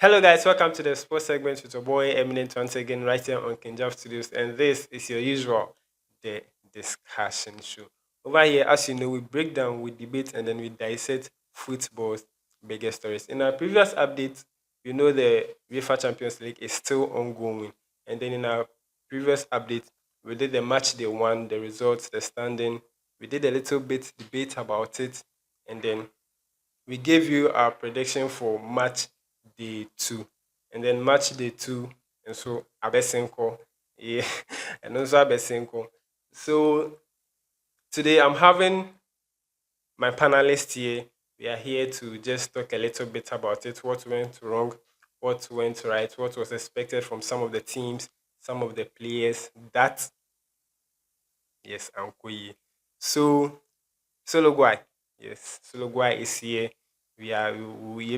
Hello, guys. Welcome to the sports segment with your boy Eminent once again, right here on Kinjab Studios. And this is your usual the discussion show. Over here, as you know, we break down, we debate, and then we dissect football's biggest stories. In our previous update, you know the UEFA Champions League is still ongoing. And then in our previous update, we did the match they won, the results, the standing. We did a little bit debate about it, and then we gave you our prediction for match day two, and then match day two, and so Abesenko, yeah, and also Abesenko. So today I'm having my panelists here. We are here to just talk a little bit about it, what went wrong, what went right, what was expected from some of the teams, some of the players. That yes, Ankoye. So Solo Guy. Yes, Solo Guy is here. You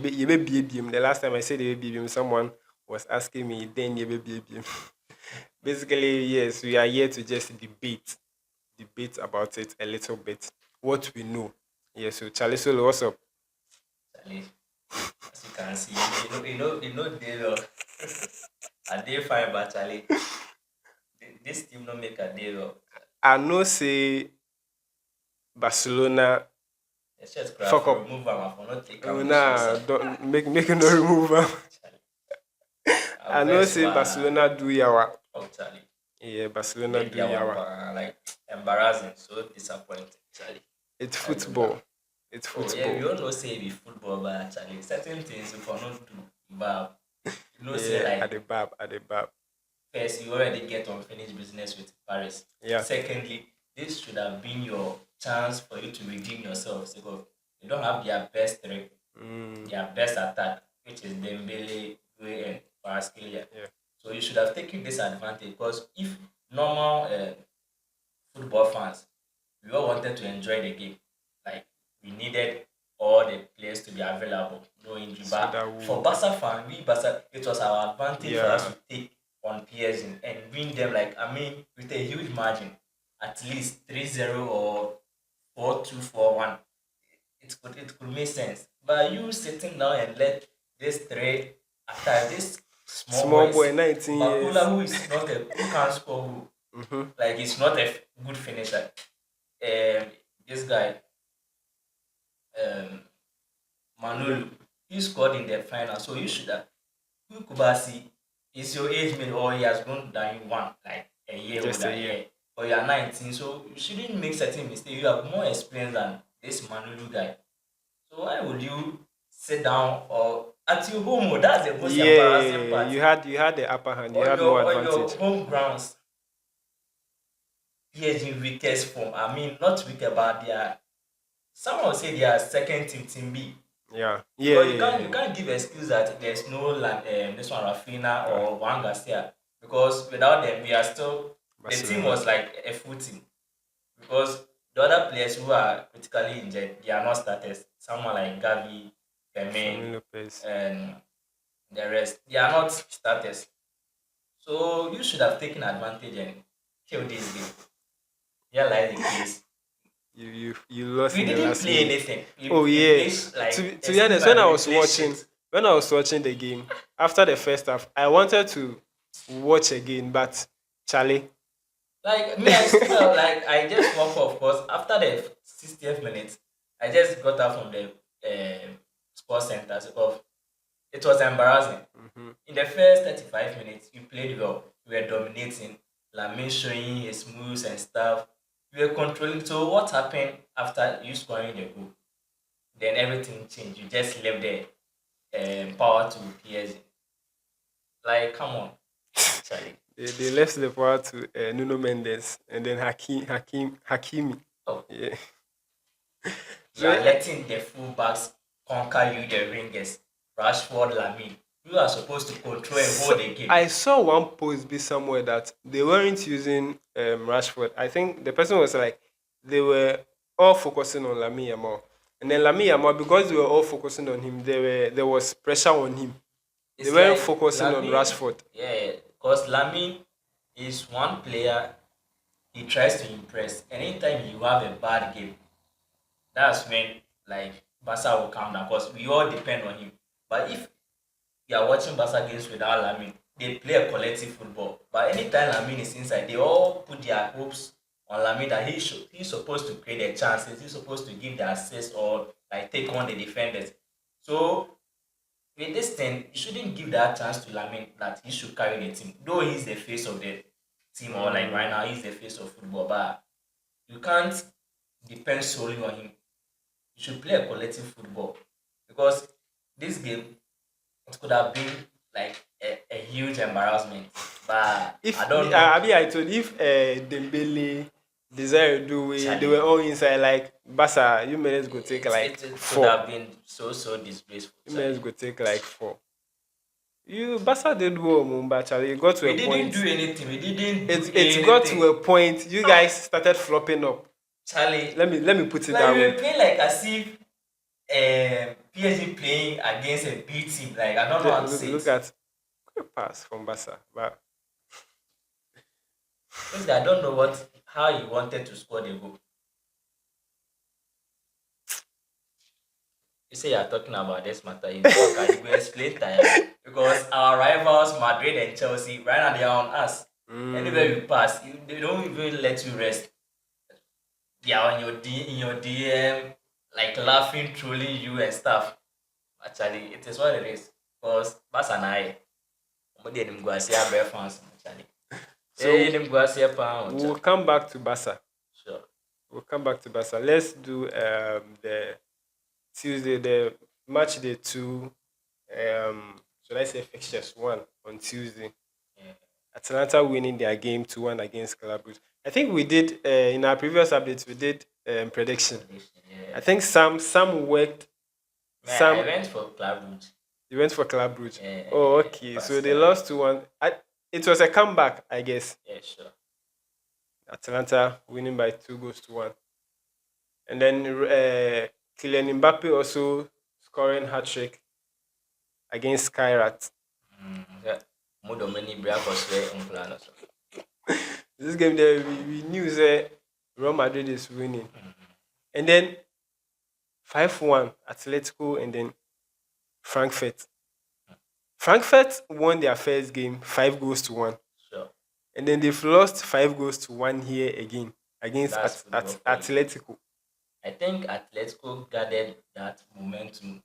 be BBM. The last time I said you BBM, someone was asking me, then you be BBM. Basically, yes, we are here to just debate about it a little bit. What we know. Yes, so Charlie Solo, what's up? Charlie, as you can see, they well. A day fine, but Charlie, this team not make a day well. I know say Barcelona Let's just cry fuck for up. remove am for not take Oh, am nah, serious. don't make no remove am. Charlie, I I know vex say wa. Barcelona do yawa. Oh, Charlie, Yeah, Barcelona make do their one yawa. like embarrassing, so disappointing, Charlie. It's I do that. football. It's Oh yeah, football. we all know say it be football, but Charlie, certain things you for not do, but you know say Yeah, like at the bab. first, you already get unfinished business with Paris. Yeah. Secondly, this should have been your chance for you to redeem yourself because you don't have their best three, Mm, their best attack, which is Dembele, Due, and Kvaratskhelia. yeah. So you should have taken this advantage because if normal football fans, we all wanted to enjoy the game, like we needed all the players to be available, no injury. So But that for will Barca fan, it was our advantage for us yeah. to take on PSG and win them like with a huge margin, at least 3-0 or 4-2, 4-1. It could make sense. But you sitting down and let this three attack this small Small boy, boys, 19 Bakula years. who is not a who can't score goal, Mm-hmm. like he's not a good finisher. This guy, um, Manolo, he scored in the final, so you should have. You Kubasi is your age mate or he has grown than you one, like a year Just older, a year. yeah. Or you are 19, so you shouldn't make certain mistakes. You have more experience than this Manolo guy. So why would you sit down or at your home? Oh, that's the most embarrassing Yeah, part. you had the upper hand. You had more On your advantage. home grounds, PSG weakest form. Not weak, but they are. Some will say they are second team B. Yeah. Yeah, Because yeah, yeah, you yeah. can't give excuse that there's no this one Rafinha Ah, or Juan Garcia because without them we are still the team Barcelona. was like a full team because the other players who are critically injured they are not starters. Someone like Gavi, Fermin, Fermin Lopez. and the rest they are not starters. So you should have taken advantage and killed this game. Yeah, like the case. You lost We in the didn't last play minute. anything. Oh We yeah. played like To be excuse honest, my language, we played shit. when I was watching the game after the first half, I wanted to watch again, but Charlie. Like me, I still like I just woke up. Of course, after the 60th minute, I just got out from the sports center because it was embarrassing. Mhm. In the first 35 minutes, you played well. You were dominating. Lamin showing his moves and stuff. You were controlling. So what happened after you scoring the goal? Then everything changed. You just left the power to PSG. Like, come on, Charlie. They left the power to Nuno Mendes and then Hakimi. Oh, Yeah. you So are letting the fullbacks conquer you, the ringers. Rashford, Lamine. You are supposed to control and hold the game. I saw one post be somewhere that they weren't using Rashford. I think the person was like they were all focusing on Lamine Yamal, and then Lamine Yamal because they were all focusing on him, there was pressure on him. They It's weren't like focusing on Lamine, Rashford. yeah, because Lamine is one player he tries to impress. Anytime you have a bad game, that's when like Barca will calm down because we all depend on him. But if you are watching Barca games without Lamine, they play a collective football. But anytime Lamine is inside, they all put their hopes on Lamine that he's supposed to create the chances, he's supposed to give the assist or like take on the defenders. So with this thing, you shouldn't give that chance to Lamine that he should carry the team. Though he's the face of the team, or like right now he's the face of football, but you can't depend solely on him. You should play a collective football because this game it could have been like a huge embarrassment. But If I don't know. I told if Dembele, Desire Doué, they Charlie, were all inside like Barca, you minutes go take like it could four. have been so disgraceful. You minutes Charlie. go take like four. You Barca did well, but Charlie, it got to We a didn't point. do anything. We didn't do It got to anything. a point. You guys started flopping up. Charlie, Let me put it like that we were way. playing like as if PSG playing against a big team. Like I don't know how to say Look it. at quick pass from Barca, but Basically, I don't know how he wanted to score the goal. You say you're talking about this matter, you talk and you will explain time. Because our rivals, Madrid and Chelsea, right now they are on us. Anywhere we pass, they don't even let you rest. They are on in your DM, like laughing, trolling you and stuff. Actually, it is what it is. Because Bas and I, we didn't go see our fans. Actually, so they didn't go see a pound. we'll come back to Barca. Sure. We'll come back to Barca. Let's do the Tuesday, the match day two. Should I say fixtures one on Tuesday? Yeah. Atalanta winning their game 2-1 against Club Brugge. I think we did in our previous updates we did prediction. Yeah. I think some worked. Man, Some I went for Club Brugge. you went for Club Brugge. Yeah. Oh, okay. So they Pascal. lost 2-1. It was a comeback, I guess. Yeah, sure. Atalanta winning by 2-1, and then Kylian Mbappe also scoring hat trick against Kairat. Yeah. More than many breakfast on plan also. This game there, we knew that Real Madrid is winning. And then 5-1 Atletico and then Frankfurt. Frankfurt won their first game 5-1. Sure. And then they've lost 5-1 here again against That's football for you. Atletico. I think Atletico gathered that momentum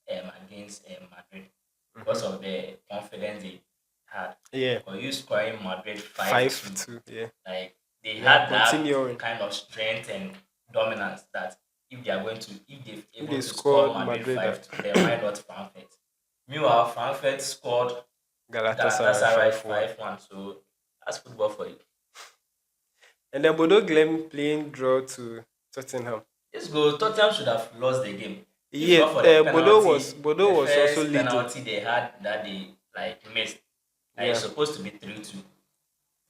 against Madrid because of the confidence they had. Yeah. Or you scoring Madrid 5-2. 5-2. Yeah. Like they Yeah, had that continuing. kind of strength and dominance that if they are going to if they're able they to scored score Madrid Madrid, 5-2, they might not Frankfurt. Meanwhile, Frankfurt scored Galatasaray Galatasaray 5-1. 5-1. So that's football for you. And then Bodo Glim playing draw to Tottenham. This goal, Tottenham should have lost the game. If Yeah, not for the penalty, Bodo the was first also leading. penalty they had that they like missed. And Yeah. it's supposed to be 3-2.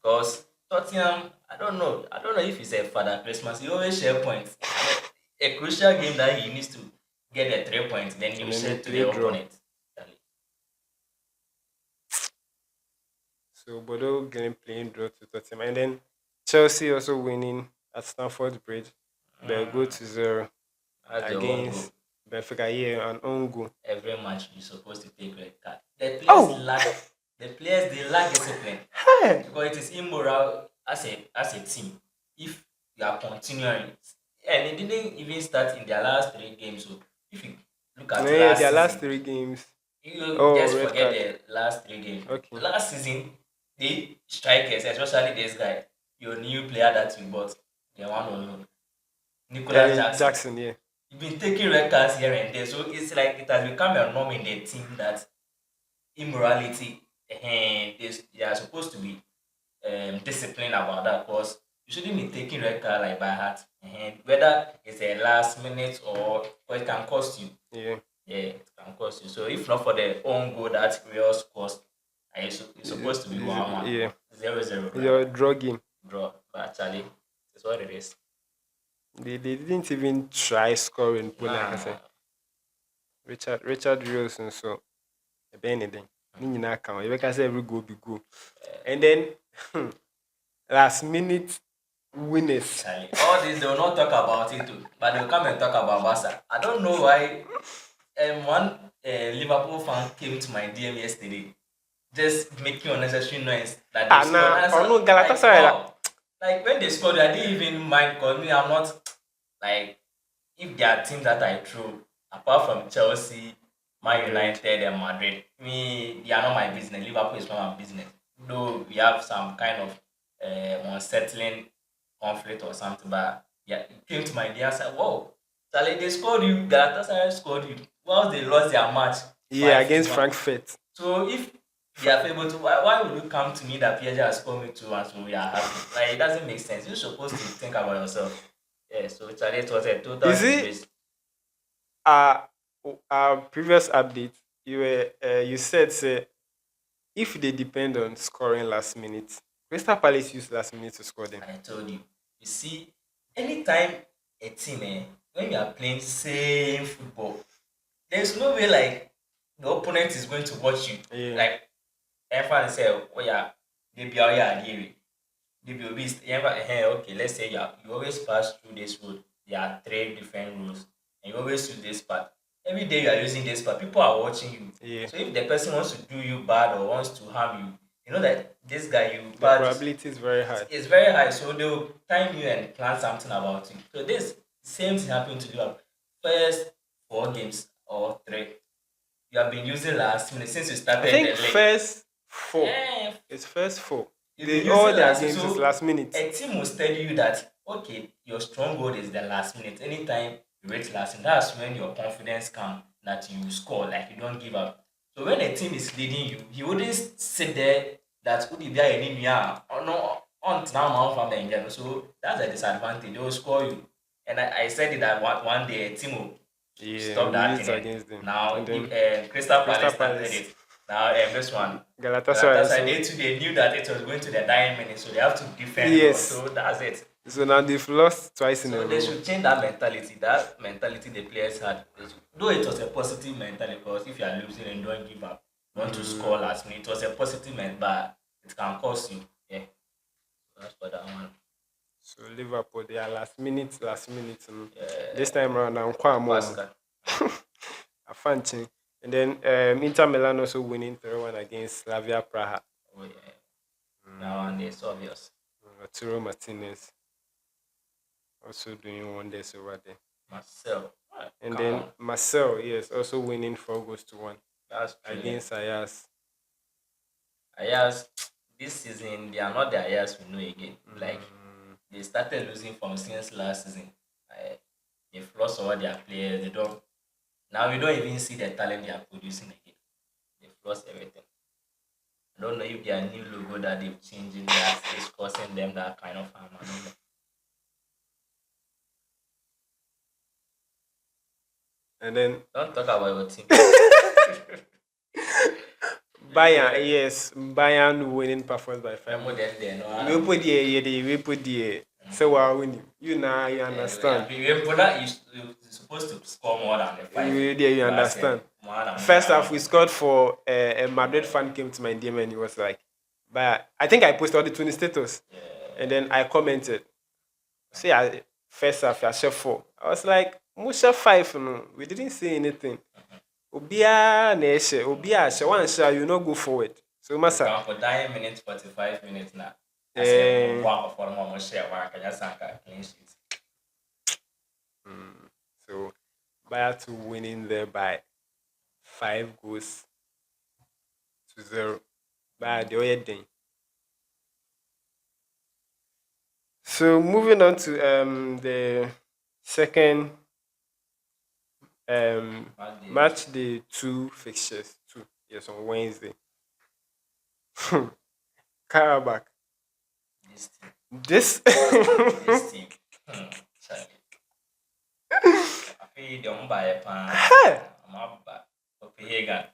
Because Tottenham, I don't know. I don't know if it's a Father Christmas. He always share points. A crucial game that he needs to get the 3 points, then he And will then share they to play the draw. opponent. So Bodo Glim playing draw to Tottenham. And then Chelsea also winning at Stamford Bridge. They go to 0 That's the one goal. against Benfica here, an own goal. Every match you're supposed to take red card. Oh! The players they lack discipline. Hey! Because it is immoral as a team if you are continuing. And they didn't even start in their last 3 games. So if you look at Yeah, last their season, last 3 games. you Oh, just red forget card. the last 3 games. Okay. Last season, the strikers, especially this guy, your new player that you bought, the one on loan, Nicolas Jackson. Yeah. You've been taking red cards here and there, so it's like it has become a norm in the team that immorality, and they are supposed to be disciplined about that because you shouldn't be taking red card like by heart. And whether it's a last minute or it can cost you. Yeah. Yeah, it can cost you. So if not for the own goal that Real cost, it's supposed to be 1-1. Yeah. 0-0. Your draw game. Draw. But actually, it's what it is. They didn't even try scoring. Like I Nah. said. Richard Wilson, so anything. Nina count. You can say every goal be goal. And then last minute winners. Charlie, all this they will not talk about it too, but they will come and talk about Barca. I don't know why one Liverpool fan came to my DM yesterday, just making unnecessary noise that they Ah, scored. na And I said, ono like, Galatasaray la. wow. Like when they scored, I didn't even mind because me, I'm not like if there are teams that I throw, apart from Chelsea, Man Madrid. United, and Madrid, me, they are not my business. Liverpool is not my business. Though we have some kind of unsettling conflict or something, but yeah, it came to my idea. I said, whoa, Charlie, they scored you. Galatasaray scored you. Whilst they lost their match Yeah, 5 to against 1. Frankfurt. So if they Fra- are able to, why would you come to me that PSG has scored me 2 and so we are happy? Like it doesn't make sense. You're supposed to think about yourself. Yeah, so Charlie, it was a total Is it disgrace. our our previous update? You said say if they depend on scoring last minute, Crystal Palace use last minute to score them. I told you. You see, anytime a team, when you are playing same football, there's no way like the opponent is going to watch you. Yeah, Like everyone say, oh yeah, they be out here, they be obese. Okay, let's say you always pass through this road. There are three different roads, and you always use this path. Every day you are using this path, people are watching you. yeah. So if the person wants to do you bad or wants to harm you, you know that this guy you The pass this probability is very high. is very high. So they'll time you and plan something about you. So this same thing happened to you. First 4 games or three, you have been using last minute since you I started think the league. first four. Eh, It's first four. you've been All using their last games is so last minute. a team will tell you that okay, your strong goal is the last minute. Anytime you reach last minute, that's when your confidence comes that you score, like you don't give up. So when a team is leading you, he wouldn't sit there that would be any or no on now from the engine. So that's a disadvantage. They will score you. And I said it that one day a team will Yeah, stop we that used thing. Eh. against them. Now And if then Crystal Crystal Palace started Palace, it, now this one Galatasaray. Galatasaray, So they too they knew that it was going to the dying minute, so they have to defend well. yes. So that's it. So now they've lost twice in a So they row. should change that mentality. That mentality the players had. Though it was a positive mentality, because if you are losing and don't give up, you want to Mm, score last minute. It was a positive mentality, but it can cost you. Yeah, so that's for that one. so Liverpool, they are last minute. This Yeah, time around, I'm quite mom. Pascal. A fancy. And then Inter Milan also winning 3-1 against Slavia Praha. Oh yeah, that one is obvious. Arturo Martinez also doing wonders over there. Marcel, ah, And come then on, Marcel, yes, also winning 4-1 that's brilliant. against Ayas. Ayas, this season they are not the Ayas we know again. Like Mm, they started losing from since last season. Uh, they've lost all their players. They don't now we don't even see the talent they are producing again. They've lost everything. I don't know if their new logo that they've changed in that is causing them that kind of harm. I don't know. and then Don't talk about your team. Bayern, Yeah. yes, Bayern winning performance by I'm 5-1. more than there. No, I We don't put know. the we put the so we're winning. You now you Yeah, understand. Ebola is you're supposed to score more than the five. There you But I said understand. more than First I half don't we know. scored for a Madrid fan came to my DM and he was like, but I think I posted all the 20 status and Yeah. then I commented, say I first half I share 4. I was like, Musha 5 no. We didn't say anything. Obia na ehye, obia share one share you no go forward. So You massa can for 9 minutes, 45 minutes now. I said, eh one for one share work. I just sank a clean sheet. so Bayer to winning there by 5-0. Bayer the other thing. So moving on to the second Bad day. match day 2 fixtures. 2. Yes, on Wednesday. Karabakh. This team. This This team. Charlie. I feel the umpire pan. I'm up back. Copenhagen.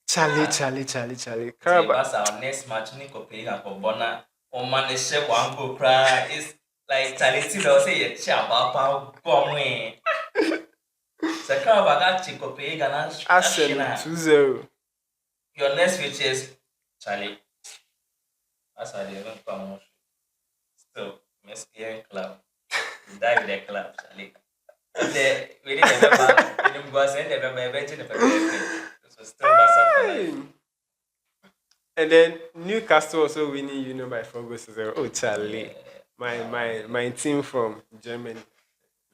Charlie. Say, Karabakh. that's our next match. Ni Copenhagen for Bona. Oh man, the shake one go cry. It's like Charlie T. They'll say, yeah, chat about go away. So Copenhagen, Arsenal Ashina. 2-0. Your next which is Charlie. That's how they don't come. Still, Messi club. You die with the club, Charlie. The we did remember when him go send remember eventually the pepe. So still Barca for life. Hey! And then Newcastle also winning by 4 goals to 0. Oh, Charlie. Yeah. My team from Germany,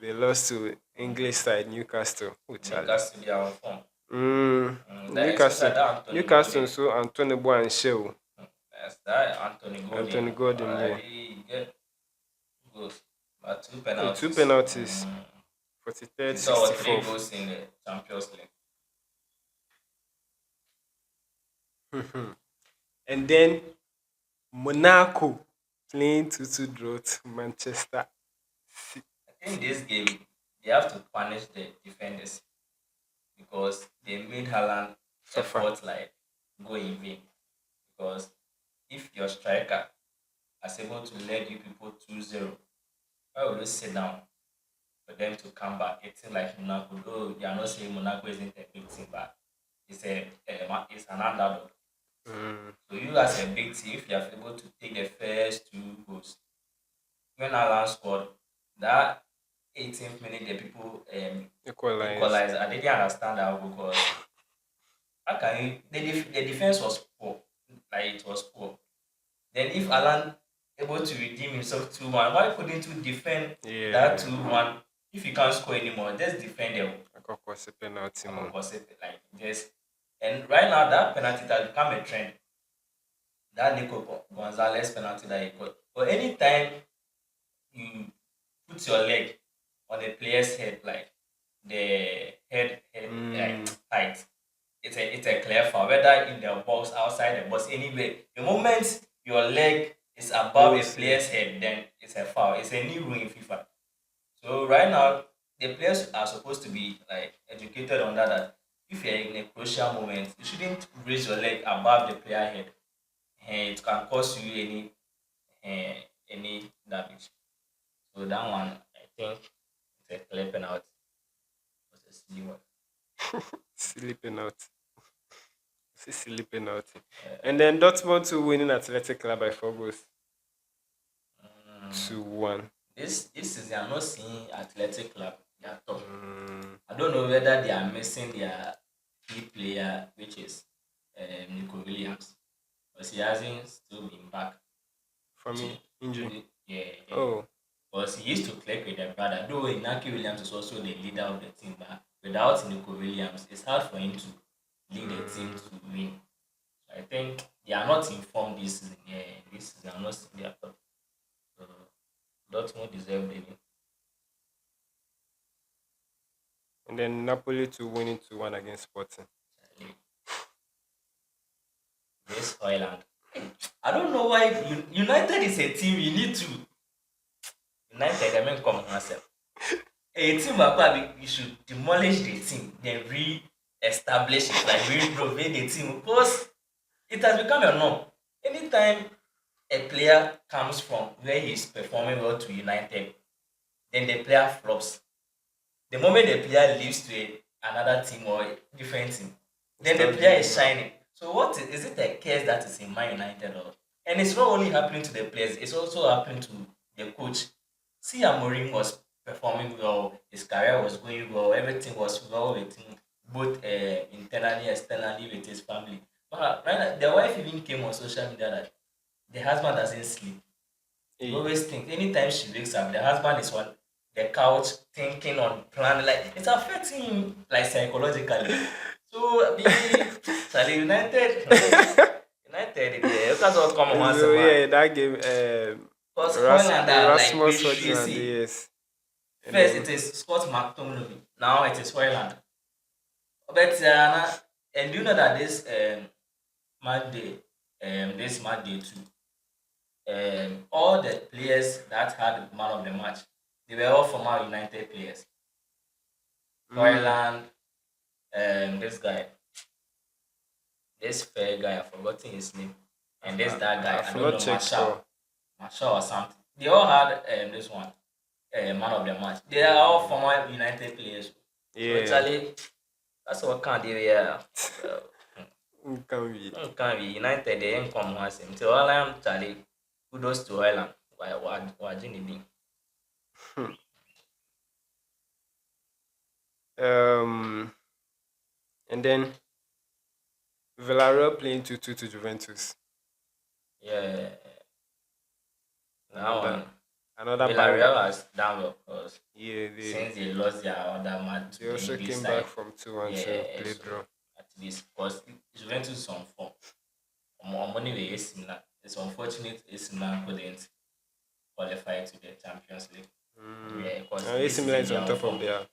they lost to English side Newcastle. Oh, Charlie. Newcastle they are on form. That especially Newcastle. that Anthony Newcastle Gordon. so Antonio Boa and Shell. Yes, that Anthony Anthony Gordon. Gordon, yeah. He get goals, but two Oh, two penalties. penalties. 43rd, He saw three 64th. goals in the Champions League. And then Monaco playing 2-2 draw to Manchester. I think this game they have to punish the defenders because they made Haaland Suffer. effort like go in vain. Because if your striker is able to lead you people 2-0, why would you sit down for them to come back? It's like Monaco, though they are not saying Monaco isn't a big team, but it's an underdog. Mm, So you as a big team, if you are able to take the first two goals, when Alan scored that 18th minute, the people equalize. equalized. I didn't understand that because how can you? The defense was poor, like it was poor. Then if Alan able to redeem himself 2-1, why couldn't you defend that Yeah. 2-1? If you can't score anymore, just defend them. Akoko penalty mo. Like just and right now that penalty has become a trend. That Nico Gonzalez penalty that he got. But anytime you put your leg on a player's head, like the head like Mm, height, it's a clear foul. Whether in the box, outside the box, anywhere. The moment your leg is above a goals, yeah. player's head, then it's a foul. It's a new rule in FIFA. So right now, the players are supposed to be like educated on that. If you're in a crucial moment, you shouldn't raise your leg above the player head. And it can cause you any damage. So that one, I think it's a clear penalty. It's a silly one. silly penalty. Silly penalty. Uh, And then Dortmund to winning Athletic Club by 4 goals mm, to 1. this season, I'm not seeing Athletic Club. They are top. Mm, I don't know whether they are missing their key player, which is Nico Williams, because he hasn't still been back. for To, me, injury. yeah. Oh, Because he used to click with their brother. Though Inaki Williams is also the leader of the team, but without Nico Williams, it's hard for him to lead the team to win. So I think they are not informed this season. Yeah, this season I'm not seeing their top. So Dortmund deserve the win. and then Napoli to winning to 1 against Sporting. This Hoyland. I don't know why United is a team you need to. United, I mean, come myself. A team you should demolish the team, then re-establish it, like renovate the team because it has become a norm. Anytime a player comes from where he's performing well to United, then the player flops. The moment the player leaves to another team or a different team, then the Start player is doing shining. So what is it a case that is in Man United or and it's not only happening to the players, it's also happening to the coach. See Amorim was performing well, his career was going well, everything was well with him, both internally, externally with his family. But right now, the wife even came on social media that the husband doesn't sleep. You Hey, always think anytime she wakes up, the husband is on the couch thinking on plan like it's affecting him like psychologically. So the Charlie United, United, yeah, that's what come on once a so man. yeah, that game, Because Holland are like Rasmus really Hojlund, crazy. yes. And First then it is Scott McTominay, now it is Holland. But and do you know that this match day, this match day too, all the players that had man of the match, they were all former United players. mm, Hoyland, this guy, this fair guy, I've forgotten his name, and this that guy, I I've don't not know, checked Marshall, for. Marshall or something. They all had this one, man of the match. They are all former United players. So Yeah, actually, that's what can do here. Well, can be. can be United, they ain't come once. So all I'm Charlie, kudos to Hoyland. Why, Jimmy B? Um, and then Villarreal playing 2-2 to Juventus. Yeah, that Another one. another banger. Villarreal has done well because Yeah, since they lost their other match to they the also English came back side, from 2-1 to yeah, play so draw. at least because Juventus is on form. Money were AC Milan. It's unfortunate AC Milan couldn't qualify to the Champions League. Mm. Yeah, because AC this Milan season is they on are on top of form. their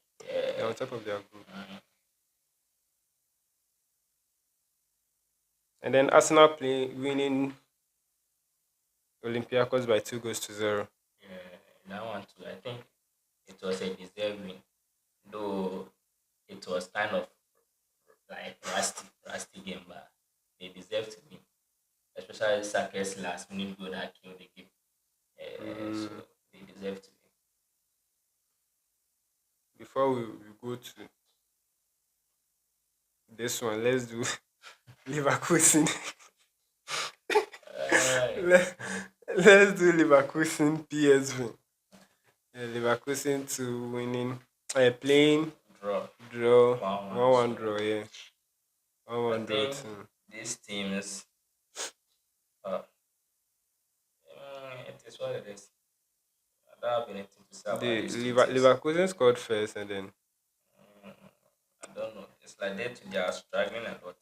they're Yeah. on top of their group. Mhm. And then Arsenal winning Olympiacos by 2-0. Yeah, that one too. I think it was a deserved win, though it was kind of like rusty game, but they deserve to win, especially Saka's last minute goal that killed the game. So Mm. they deserve to Before we go to this one, let's do Leverkusen. win. Let, let's do Leverkusen PSV. Yeah, Leverkusen to winning, playing Draw draw, 1-1. 1-1 So draw, yeah. I 1-1 draw think too. these teams, uh, it is what it is. I don't have anything to say about these two teams. Leverkusen scored first and then Mm, I don't know. It's like they are struggling a lot.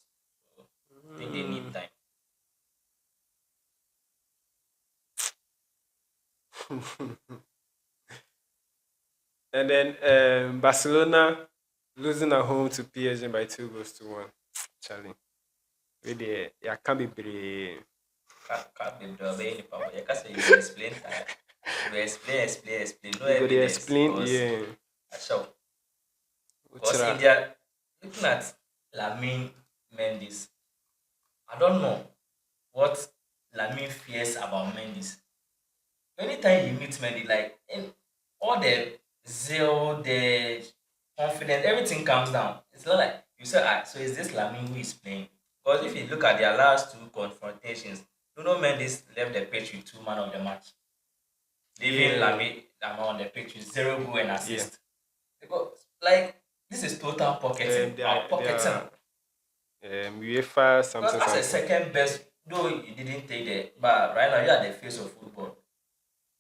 So I think they need mm, time. and then Barcelona losing at home to PSG by 2-1. Charlie. With the yeah, can't be brave. Can't be the power. You can say you will explain tire. You will explain. No You go to evidence. explain, Cause yeah. I show. Cause Uchra. in their looking at Lamin Mendes, I don't know what Lamin fears about Mendes. Anytime you meet Mendy, like all the zeal, the confidence, everything comes down. It's not like you say, ah, so is this Lamin who is playing? Because if you look at their last two confrontations, Nuno Mendes left the pitch with two man of the match, leaving Yeah, Lamin on the pitch with zero goal and yeah. assist. Because like this is total pocketing, They pocketing. are UEFA Because something as a something. second best, though you didn't take the, but right now you are the face of football.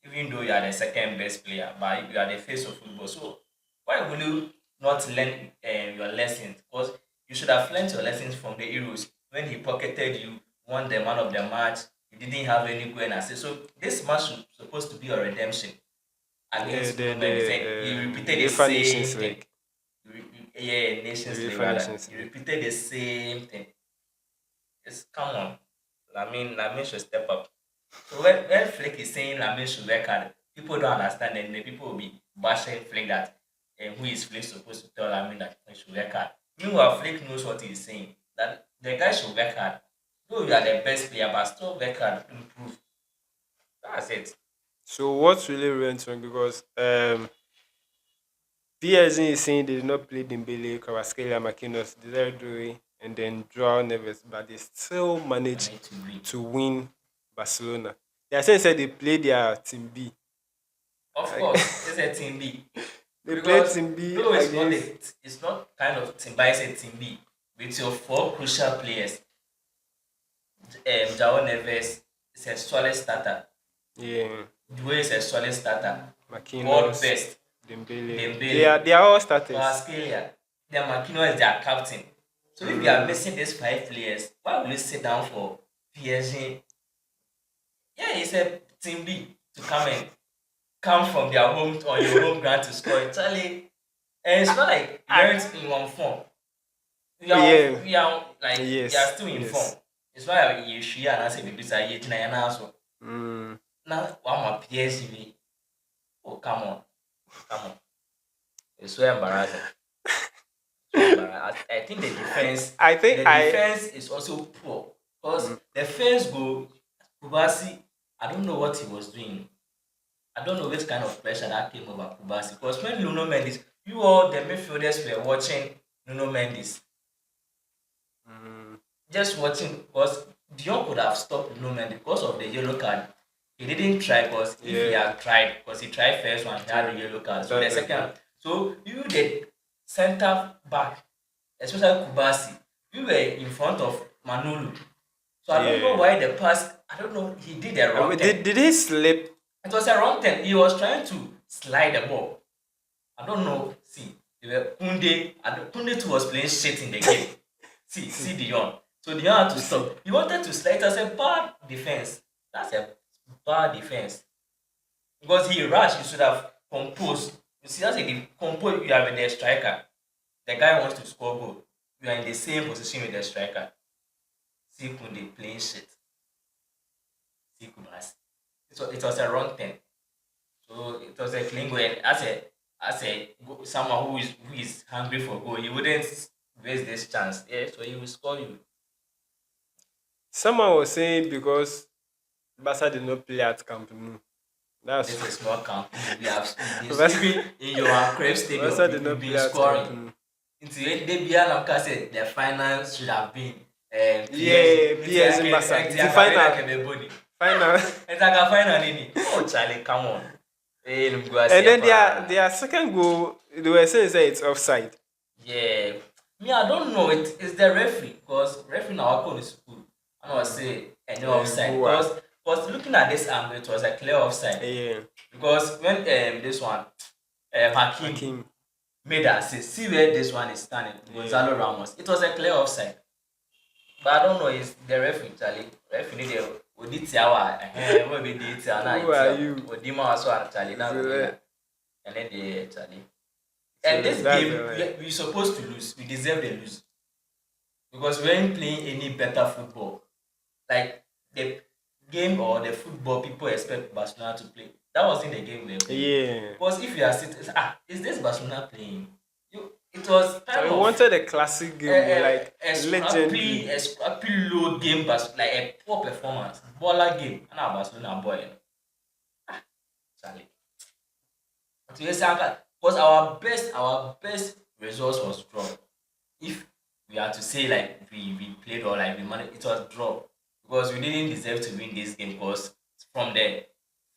Even though you are the second best player, but you are the face of football. So why will you not learn your lessons? Because you should have learned your lessons from the Euros when he pocketed you, won the man of the match. You didn't have any goal and assist. So this match was supposed to be a redemption against Bruno Mendes. And he repeated the UEFA Nations same thing. League. Yeah, Nations League UEFA rather. Nations He League. repeated the same thing. It's come on. Lamin should step up. So when Flick is saying Lamin should work hard, people don't understand, and the people will be bashing Flick that who is Flick supposed to tell Lamin that he should work hard. Meanwhile, Flick knows what he's saying. That the guy should work hard. Though you are the best player, but still work hard to improve. That's it. So what really went wrong? Because PSG is saying they did not play Dembele, Kvaratskhelia, Marquinhos, Desiree, and then Joao Neves, but they still I managed need to win. to win Barcelona. They are saying said they played their team B. Of course, it's a team B. They played Because team B though against it's not kind of team B, it's a team B. With your four crucial players, Joao Neves is a solid starter. yeah, Due is a solid starter. God Marquinhos, best. Dembele. Dembele, They are all starters. Kvaratskhelia, then Marquinhos is their captain. So if you are Mm, missing these five players, why will you sit down for PSG? Yeah, it's a team B to come from their home on your home ground to score. Charlie, and it's not like you I, aren't in one form. oh yeah, We are like you are yes, still in form. yes. It's not like you should and I say baby say you na so. Mm, Now one more PSG. Oh come on. It's so embarrassing. I think I think the I defense is also poor because mm, the first goal, Kubasi, I don't know what he was doing. I don't know which kind of pressure that came over Kubasi because when Nuno Mendes, you all the midfielders were watching Nuno Mendes, mm, just watching because Dion could have stopped Nuno Mendes because of the yellow card. He didn't try because if he yeah, had tried, because he tried first one, he had the to yellow card. So the that second, so you did. center back, especially Kubasi, we were in front of Manulu. So I don't know Yeah. why the pass. I don't know. He did the wrong thing. Did he slip? It was a wrong thing. He was trying to slide the ball. I don't know. See, they were Kunde. And Kunde too was playing shit in the game. See Dion. So Dion had to You see? stop. He wanted to slide. It was a bad defense. That's a bad defense because he rushed. He should have composed. You see, that's a compose. You have the striker. The guy wants to score goal. You are in the same position with the striker. See Kunde playing shit. See Kubas. It was a wrong thing. So it was a clean goal. And someone who is hungry for goal, you wouldn't waste this chance. Yeah, so he will score you. Someone was saying because Barca did not play at Camp Nou. That's This is not camp. We have been Barca, sleeping in your crib stadium. Barca did We've not been play at Camp scoring. Nou. Into it, they be like said the final should have been Yeah, PSG Barca. It's the final. Final. It's like a final, nini. Oh, Charlie, come on. Hey, let me go and And see then a their second goal, they were saying say it's offside. Yeah. Me, I don't know. It's the referee because referee now call is good. I know say any offside Goal. because looking at this angle, it was a clear offside. Yeah. Because when this one Hakim Hakim. made that assist, see where this one is standing, Gonzalo Ramos. It was a clear offside. But I don't know. It's the referee, Charlie. Referee need the Oditiawa. What be the Who are you? Odima also Charlie. Now So, and then the Charlie. And this that's game, right. we're supposed to lose. We deserve to lose. Because we ain't playing any better football. Like the game or the football people expect Barcelona to play. That wasn't the game we were playing. Yeah. Because if you are sitting, is this Barcelona playing? It was So kind we of wanted a classic game, like legendary. a scrappy low game, but like a poor performance. Baller game. And our Barcelona boy. Charlie. Because our best results was draw. If we are to say like we played or like we managed, it was draw because we didn't deserve to win this game because from the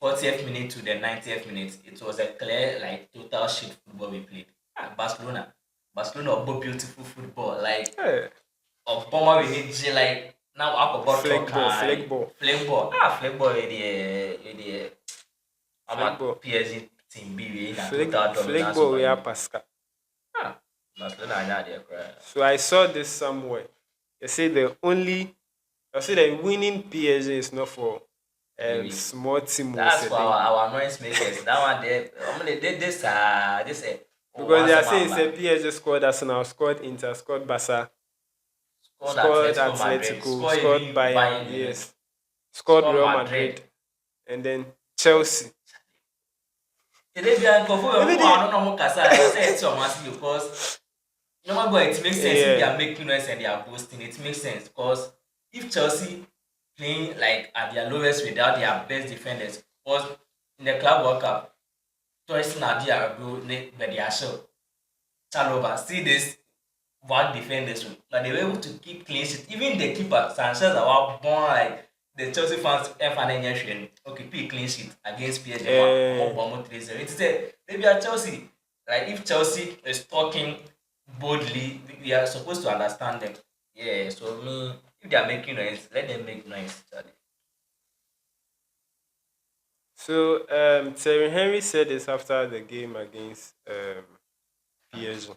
40th minute to the 90th minute it was a clear like total shit football we played. Barcelona about beautiful football like Yeah. of bomber we need like now I forgot Flag ball. flag ball the I'm Flag a ball. PSG team B we in a Flag, total flag dominance ball, over we you. are Pascal. Barcelona are not there cry. So I saw this somewhere. They say the winning PSG is not for Maybe. small team. That's Say for our noise makers. That one there. I'm gonna this because they are saying once say PSG scored Arsenal, scored Inter, scored Barca, scored scored Atletico Madrid, Atletico, scored even Bayern, Munich, yes, scored scored Real Madrid. Madrid, and then Chelsea. Today we are confused. Even I don't know more kasa. I say it's so massive because normal boy it makes sense if they are making noise and they are boasting. It makes sense because if Chelsea playing like at their lowest without their best defenders, because in the Club World Cup, Chelsea na dia go but they are sure. Chalobah, see this one defenders, but they were able to keep clean sheet. Even the keeper, Sanchez, are born like the Chelsea fans, okay, keep clean sheet against PSG. It's maybe at Chelsea. Like if Chelsea is talking boldly, we are supposed to understand them. Yeah, so me, if they are making noise, let them make noise. Charlie. So Thierry Henry said this after the game against PSG.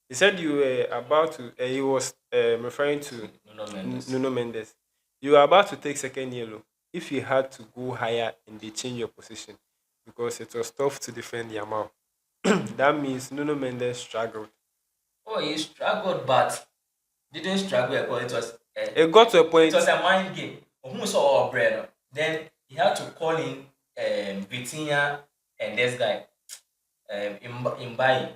He said you were about to. He was referring to Nuno Mendes. Nuno Mendes. You were about to take second yellow if you had to go higher and they change your position because it was tough to defend Yamal. That means Nuno Mendes struggled. Oh, he struggled, but didn't struggle because it was It got to a point. it was a mind game. Who saw our brain? Then he had to call in Vitinha and this guy Imbai,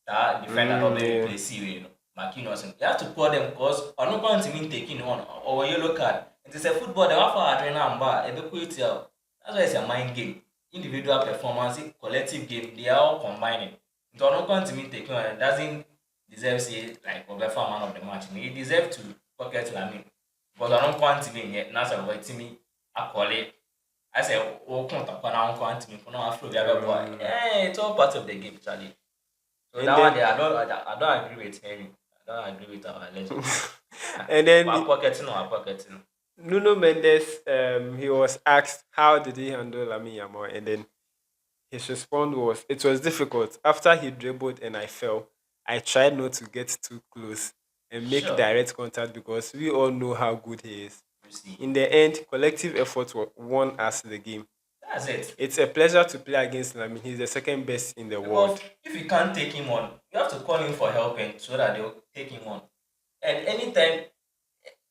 that defender not very Yeah. play serious, Marquinhos. You have to call them because I'm not going to mean taking on or a yellow card. It is a football. They offer adrenaline and bar. That's why it's a mind game. Individual performance, collective game. They are all combining. So I'm not going to mean taking on. It doesn't deserve say like Obefa man of the match. He deserve to pocket Lamin. But I don't want to be yet. That's why me. I call it. I say, oh, come to Pana, I don't want to me. For now, I feel the other boy. It's all part of the game, Charlie. So And that one then day, I don't agree with Henry. I don't agree with our legend. Ah, and then Our pocketing or our pocketing. Nuno Mendes, he was asked how did he handle Lamine Yamal, and then his response was, "It was difficult. After he dribbled and I fell, I tried not to get too close and make Sure, direct contact because we all know how good he is. you see, In the end, collective effort won us the game. that's it. It's a pleasure to play against Lamine. He's the second best in the Because world." if you can't take him on, you have to call him for help and so that they'll take him on. And anytime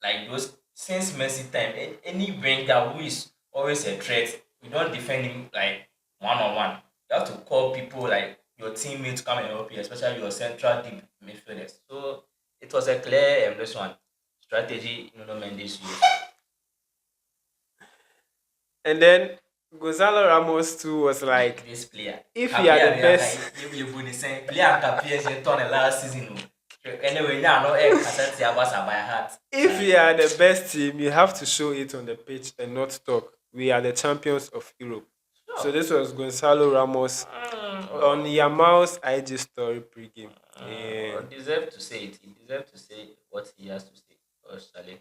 like those since Messi time, any winger who is always a threat, you don't defend him like one on one. You have to call people like your teammates to come and help you, especially your central deep midfielders. So it was a clear this one strategy Nuno Mendes used. And then Gonzalo Ramos too was like, This player, if you are player the no yaka best, you bu the same player nka PSG turn the last season o. Anyway, yeah, no air cassette abasa by heart. if you are the best team, you have to show it on the pitch and not talk. We are the champions of Europe. So Sure. this was Gonzalo Ramos on Oh, Yamal's IG story pregame. Yeah. deserve to say it. He deserves to say what he has to say. Oh, Charlie.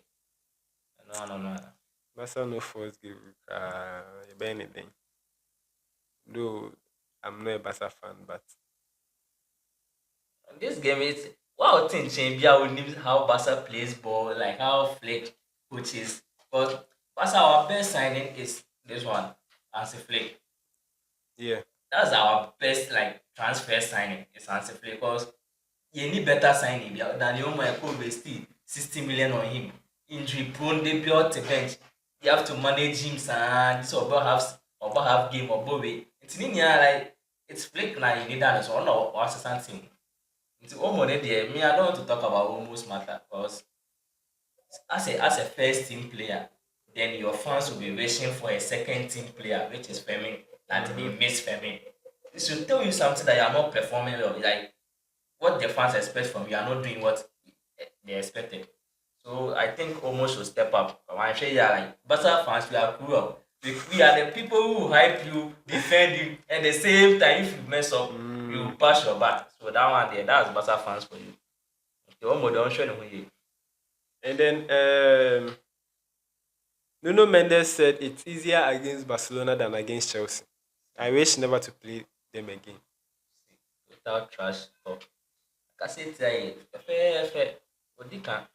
No, no, no. Barca no first give anything. Though I'm not a Barca fan, but This game is wow thing change. Yeah, we need how Barca plays ball, like how Flick coaches. Because Barca our best signing is this one, Hansi Flick. yeah. That's our best like transfer signing. Is Hansi Flick because you need better signing than your man could waste 60 million on him. Injury prone, they built the bench. You have to manage him, and this over half game or way. It's in here like it's flick now. You need that as one or assistant team. It's almost there. Me, I don't want to talk about almost matter because as a first team player, then your fans will be wishing for a second team player, which is Femi, that they miss Femi. It should tell you something that you are not performing well. Like what the fans expect from you, are not doing what they expected. So I think almost should step up. When I say yeah, like Barca fans, we are cruel. We are the people who hype you, defend you, and the same time if you mess up, you Mm. pass your back. So that one there, that's Barca fans for you. The one more don't show them you. And then Nuno Mendes said it's easier against Barcelona than against Chelsea. I wish never to play them again. Without trash talk. Cassette fair. Odika.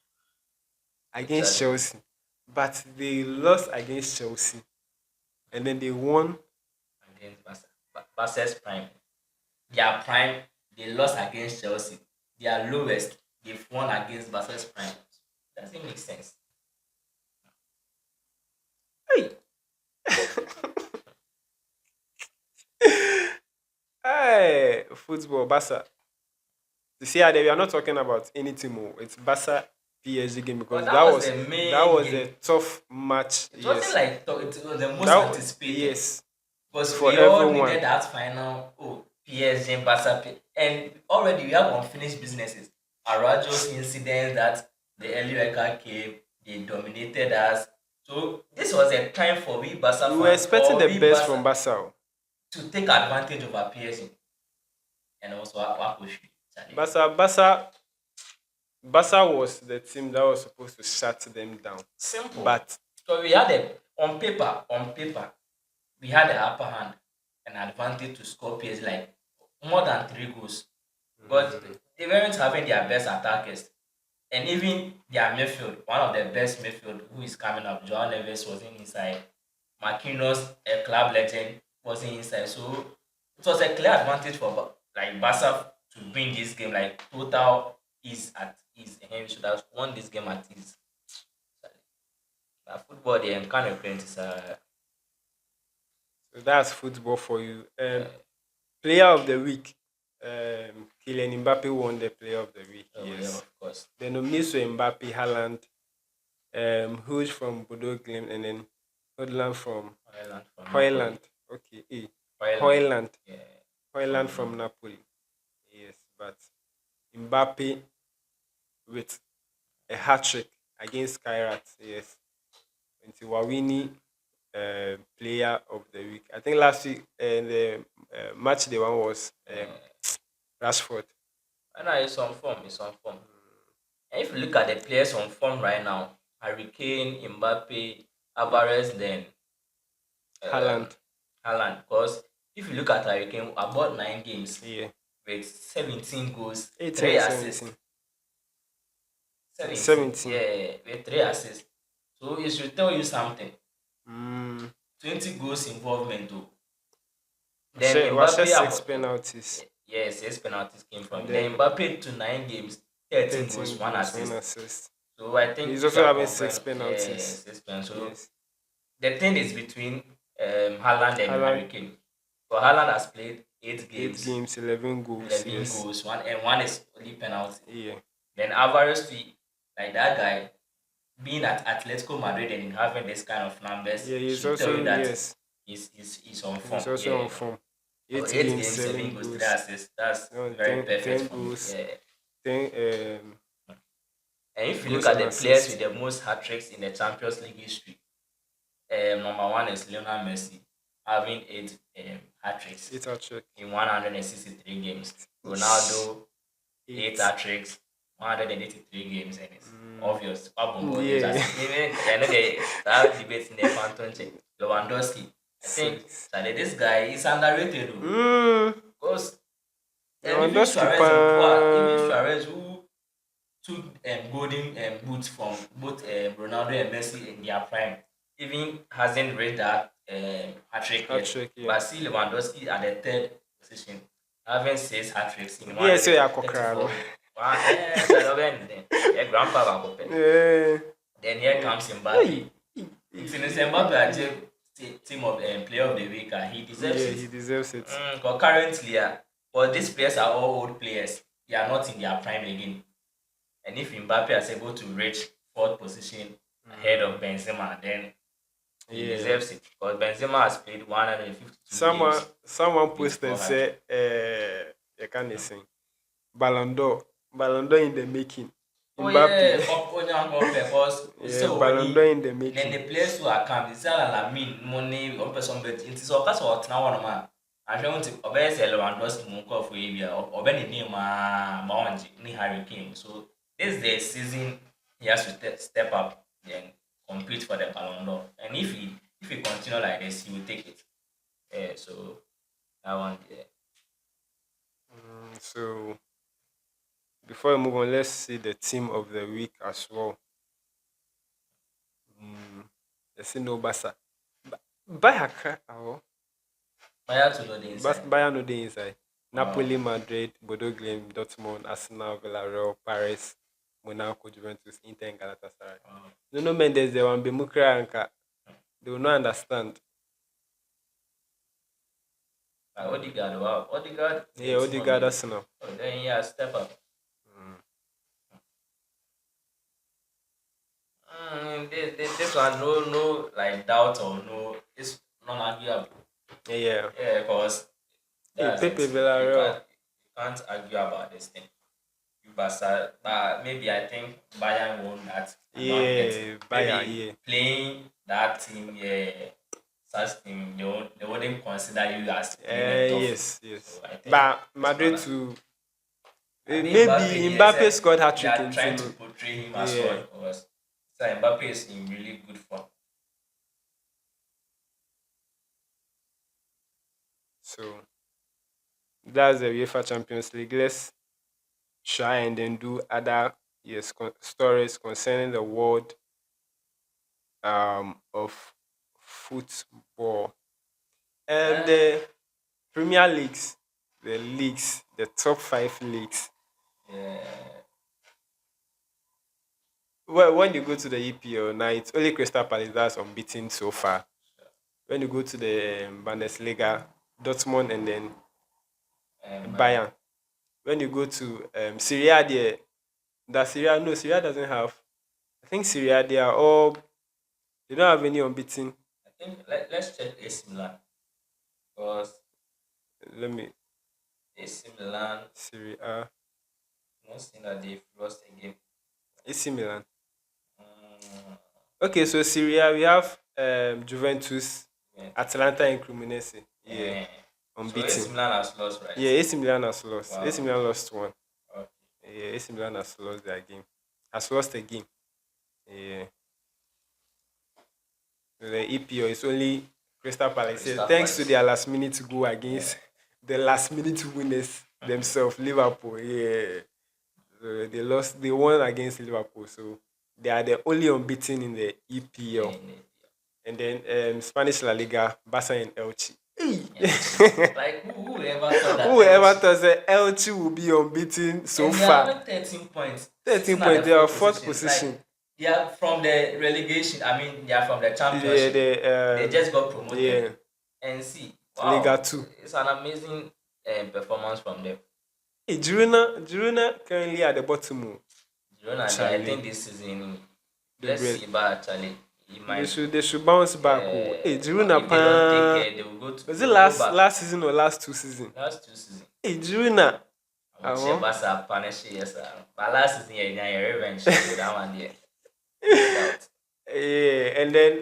Against Actually, Chelsea. But they lost against Chelsea. And then they won. against Barca. Barca's prime. Their prime, they lost against Chelsea. Their lowest, they've won against Barca's prime. Doesn't make sense. Hey! Hey! Football, Barca. You see, we are not talking about any team. It's Barca PSG game But because that was the that main was a game. tough match. It wasn't Yes. like it was the most That anticipated yes. It's because for we all everyone. needed that final. Oh, PSG and Barca, and already we have unfinished businesses. Arajo's incident that the early record came, they dominated us. So this was a time for we Barca We were fans expecting or the we best from Barca Barca. to take advantage of our PSG and also our push. Barca was the team that was supposed to shut them down. Simple. But So we had a on paper, we had the upper hand, an advantage to score PSG like more than 3 goals. But they weren't having their best attackers. And even their midfield, one of the best midfield who is coming up, Joao Neves wasn't inside. Marquinhos, a club legend, wasn't inside. So it was a clear advantage for like Barca to win this game. Like total is at ease. And we should have won this game at ease. Football, they kind of practice. so that's football for you. Uh, Player of the week. Kylian Mbappe won the player of the week. oh yeah, Yes. of course. The nominees were Mbappe, Haaland, Hughes from Bodo Glimt, and then Hoyland from Ireland from Hoyland. Napoli. Okay, Ireland, Hoyland. yeah, Hoyland from from Napoli. Yes, but Mbappe with a hat trick against Kairat. Yes, and Wawini, player of the week. I think last week the match they won was uh, Rashford. Right now, he's on form. He's on form. And if you look at the players on form right now, Harry Kane, Mbappe, Alvarez, then um, Haaland. Haaland. Because if you look at Harry Kane, about 9 games Yeah. with 17 goals, 18 three or assists. 17. 17, 17. yeah, with 3 assists. So it should tell you something. Mm. 20 goals involvement, though. Then Was Mbappe, six penalties. yes, 6 penalties came from And him. Then then Mbappe to 9 games, 13 goals, 13 one goals, one assist. assist. So I think He's if you also are having six comparing, penalties. yes, 6 penalties. So Yes. the thing is between Haaland and Haaland, Harry Kane. So Haaland has played 8 8 games, games, 11 goals. 11 Yes. goals, one is only penalty. Yeah. Then Alvarez, like that guy, being at Atletico Madrid and having this kind of numbers Yeah, he's should tell you also, that yes, he's on form. he's also on Yeah. form. So 8 eight games, games, 7 7 goals, three goals, assists. That's no, very 10, perfect 10 for me. goals, Yeah. 10 And if you look goals at and the players assists. with the most hat tricks in the Champions League history, number one is Lionel Messi, having 8 hat tricks 8 hat-trick. in 163 games. Ish. Ronaldo, 8 8. hat tricks, 183 games, and it's Mm, obvious. Pablo games yeah. as even I know that debate in the Phantom check. Lewandowski, I think 6. Charlie, this guy is underrated though. Mm. Because even Lewandowski Suarez, even pan. Suarez who took golden boots from both Ronaldo and Messi in their prime, even hasn't reached that hat trick yet. Hat-trick, yeah. But see Lewandowski at the third position, having 6 hat tricks in Yeah, so yeah, Kokra, 134 games. Wow, so I love anything. Yeah, grandpa Bakope. yeah. Then here comes Mbappe. Hey. It's in Mbappe achieve team of player of the week. He deserves Yeah, it. he deserves it. But currently, but these players are all old players. They are not in their prime again. And if Mbappe is able to reach fourth position ahead of Benzema, then he Yeah. deserves it. Because Benzema has played 152 Someone games someone with posted 400. say you can't sing. Ballon d'Or. Ballon d'Or in the making. Oh yeah, Mbappe. because we Yeah, still Ballon d'Or already, in the and then making. the players who are come, it's like Lamin, money, one person bet. It is all cast or now one man. I want to obey Lewandowski Munko for Avia, obey the name Mawanji, ni Harry Kane. So this is the season he has to step up and compete for the Ballon d'Or. And if he continue like this, he will take it. Yeah, so that one, yeah. So before we move on, let's see the team of the week as well. Let's see no Basa. Bayaka. Fire to know the inside. Bayern no dey inside. Wow. Napoli, Madrid, Bodo Glimt, Dortmund, Arsenal, Villarreal, Paris, Monaco, Juventus, Inter, and Galatasaray. Wow. Nuno Mendes, they want Bemukra Anka. They will not understand. Odegaard, wow. Odegaard, Yeah, the team of Odegaard, the week. Arsenal. Oh, then yeah, step up. This one, no, like doubt or no, it's non-arguable. Yeah. Yeah, because Hey, that's Pepe it. Villarreal. You can't argue about this thing. But maybe I think Bayern won that. I don't get it. Yeah, Bayern, Maybe yeah. playing that team, yeah, such team, they wouldn't consider you as playing a tough. Yes, yes. So I think But it's Madrid not. too. I think Maybe Mbappe, Mbappe yes, scored hat they trick are in trying to team. portray him as Yeah. well. Because so Mbappe is in really good form. So that's the UEFA Champions League. Let's try and then do other stories concerning the world of football and Uh, the Premier Leagues, the leagues, the top 5 leagues. yeah. Well, when you go to the EPL now, it's only Crystal Palace that's unbeaten so far. When you go to the Bundesliga, Dortmund and then Bayern. Bayern. When you go to Serie A, there, that Serie A, no, Serie A doesn't have. I think Serie A, they are all, they don't have any unbeaten. I think let's check AC Milan because Let me, AC Milan, Serie A, not seen that they've lost a game. AC Milan. Mm, Okay, so Serie A, we have Juventus, yeah. Atalanta, and Cremonese. Yeah. Eh, So AC unbeaten. Milan has lost, right? Yeah, AC Milan has lost. AC Wow. Milan lost one. Okay. Yeah, AC Milan has lost their game. Has lost a game. Yeah. The EPO is only Crystal Palace. Yeah, Crystal thanks to Palace. their last minute goal Yeah. against the last minute winners themselves, Liverpool. Yeah. So they lost. They won against Liverpool. So they are the only unbeaten in the Yeah. EPL. And then Spanish La Liga, Barca and Elche. Hey. Elche. Like who ever thought that Whoever Elche? thought that Elche will be unbeaten so And they are far? having 13 points, 13 sitting at the points. They are fourth fourth position. position. Like they are from the relegation. I mean, they are from the Yeah, championship. They the just got promoted. yeah, And see, Liga wow, 2. it's an amazing performance from them. Hey, Girona currently at the bottom. Oh. Girona, I Charlie, think this season, the let's real. see, but actually, he might. They should bounce back. Oh. Hey, If they don't take Girona. care, they will go to Was they it will go back. last season or last 2 seasons? Last 2 seasons. Hey, Girona. I would say Barca punish yes, sir. But last season, yeah, your revenge. So that one there, no doubt. Yeah, and then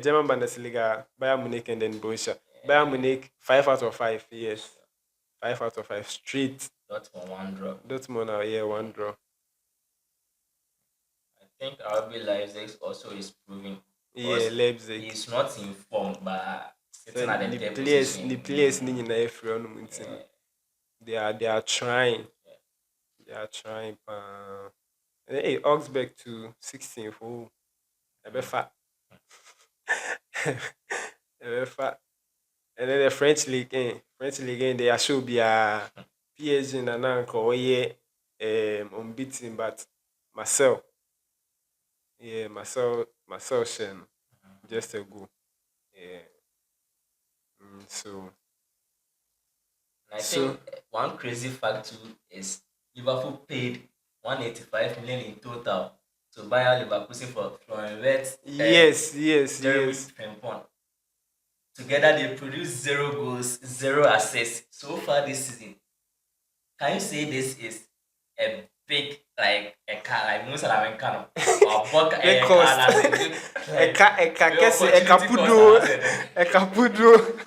German Bundesliga, Bayern Munich and then Borussia. Bayern Munich, 5 out of 5, yes. 5 out of 5 straight. Dortmund one draw. Dortmund now, yeah, one draw. I think RB Leipzig also is proving. Yeah, Leipzig. He's not informed, but sitting Then at the the third players, position. the players need to free on them. They are trying. They are trying. Hey, Augsburg to 16th. Oh, a bit fat. A bit fat. And then the French league, they are should be a PSG and now yeah, unbeaten, but Marcel, yeah, Marcel Shen, just a go, yeah. So I so think one crazy fact too is Liverpool paid 185 million in total to buy out Leverkusen for Florian Wirtz and Jeremy yes. Frimpong. Together they produced 0 goals, 0 assists so far this season. Can you say this is a big like a car like most of them kind of or book they a car cost as in like a capudo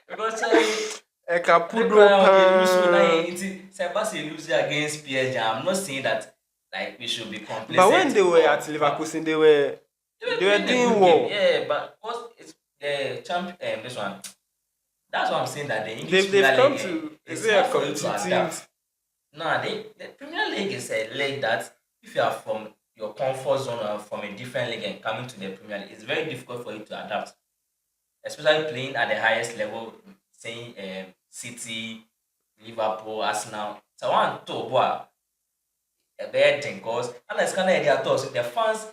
because sorry a look capudo around okay lose so now pan. Sebasi lose against PSG. I'm not saying that like we should be But when complacent they were at or Leverkusen, they were they were playing a doing good game, well. yeah, but because it's the champ this one. That's why I'm saying that the English They've Premier come League to is it's it a hard for you to competitive? adapt. No, the Premier League is a league that if you are from your comfort zone or from a different league and coming to the Premier League, it's very difficult for you to adapt, especially playing at the highest level, saying City, Liverpool, Arsenal. So I want to boy a bad thing because unless kind of their thoughts, the fans,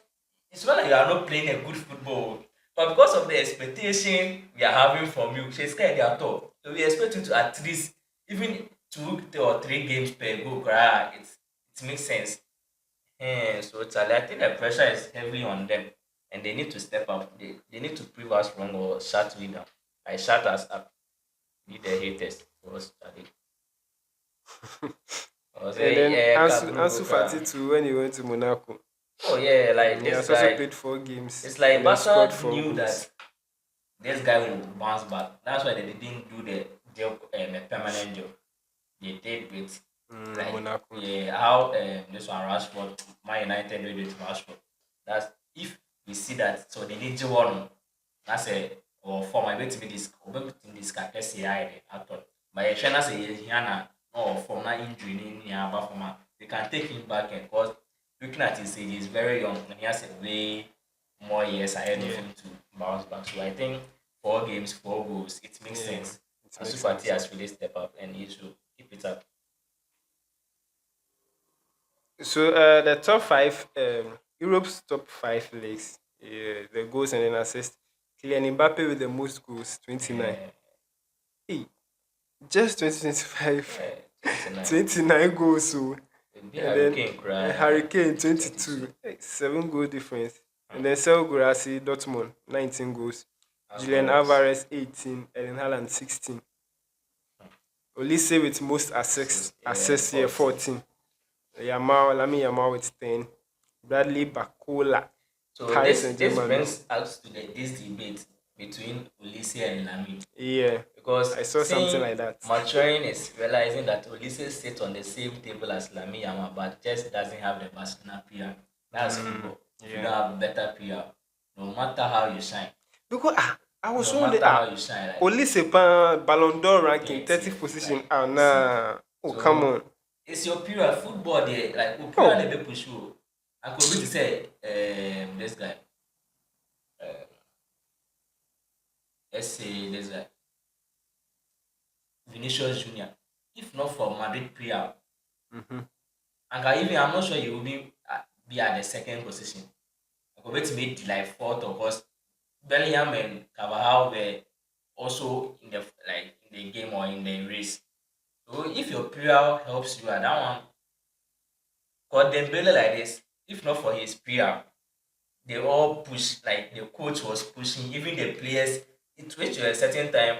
it's not like you are not playing a good football, but because of the expectation we are having from you, she's scared their thought. So we expect you to at least even 2 or 3 games per go, it makes sense. So Charlie, I think the pressure is heavily on them, and they need to step up. They need to prove us wrong or shut me down. I shut us up. Be the haters for us, Charlie. I was And saying, then yeah, Ansu Fati too when he went to Monaco. oh yeah, like He this has also guy. played 4 games It's like and then scored Barca four knew goals. that this guy will bounce back. That's why they didn't do the job, a permanent job. They did with like Monaco. yeah, how this one Rashford, Man United did with Rashford. That's if we see that, so they need to one. That's a or for my bit to this SCI at all. But a trainer say Yana or for my injury in Yabafoma, they can take him back and because looking at his age, he's very young and he has a way more years ahead of him to bounce back. So I think 4 games, 4 goals, it makes sense. It And makes Supati sense. has really stepped up and he should keep it up. So the top five, Europe's top five leagues, the goals and then assists. Kylian Mbappe with the most goals, 29. Yeah, Hey, just 2025, yeah, 29. 29 goals. So Maybe and then Hurricane cry. Harry Kane 22, 22. hey, 7 goal difference. And then Sergio Guirassy Dortmund 19 goals. Julian Alvarez. Alvarez 18, Ellen Haaland 16. Olise with most Yeah, assists here 14. 14. Lami Yamal with 10. Bradley Bacola, So Paris this Saint Germain. brings us to this debate between Ulysses and Lamy. Yeah, Because I saw something seeing like that. maturing is realizing that Olise sits on the same table as Lami Yama, but just doesn't have the Barcelona PR. That's Mm, football. If you yeah. don't have a better PR, no matter how you shine, Because I was no wondering, matter how you shine, like Olise Ballon d'Or ranking, get 30th it, position. like Ah, see. nah. Oh, come So on. it's your period. Football there, like o period Oh. na be push you. I could be to say this guy, uh, let's say this guy, Vinicius Junior. If not for Madrid PR, Mm-hmm. and I'm not sure he will be at the second position. I could wait to make like fourth or first. Bellingham and Carvajal were also in the in the game or in the race. So if your PR helps you at that one, because Dembele like this, if not for his PR, they all push, like the coach was pushing, even the players. It reached to a certain time,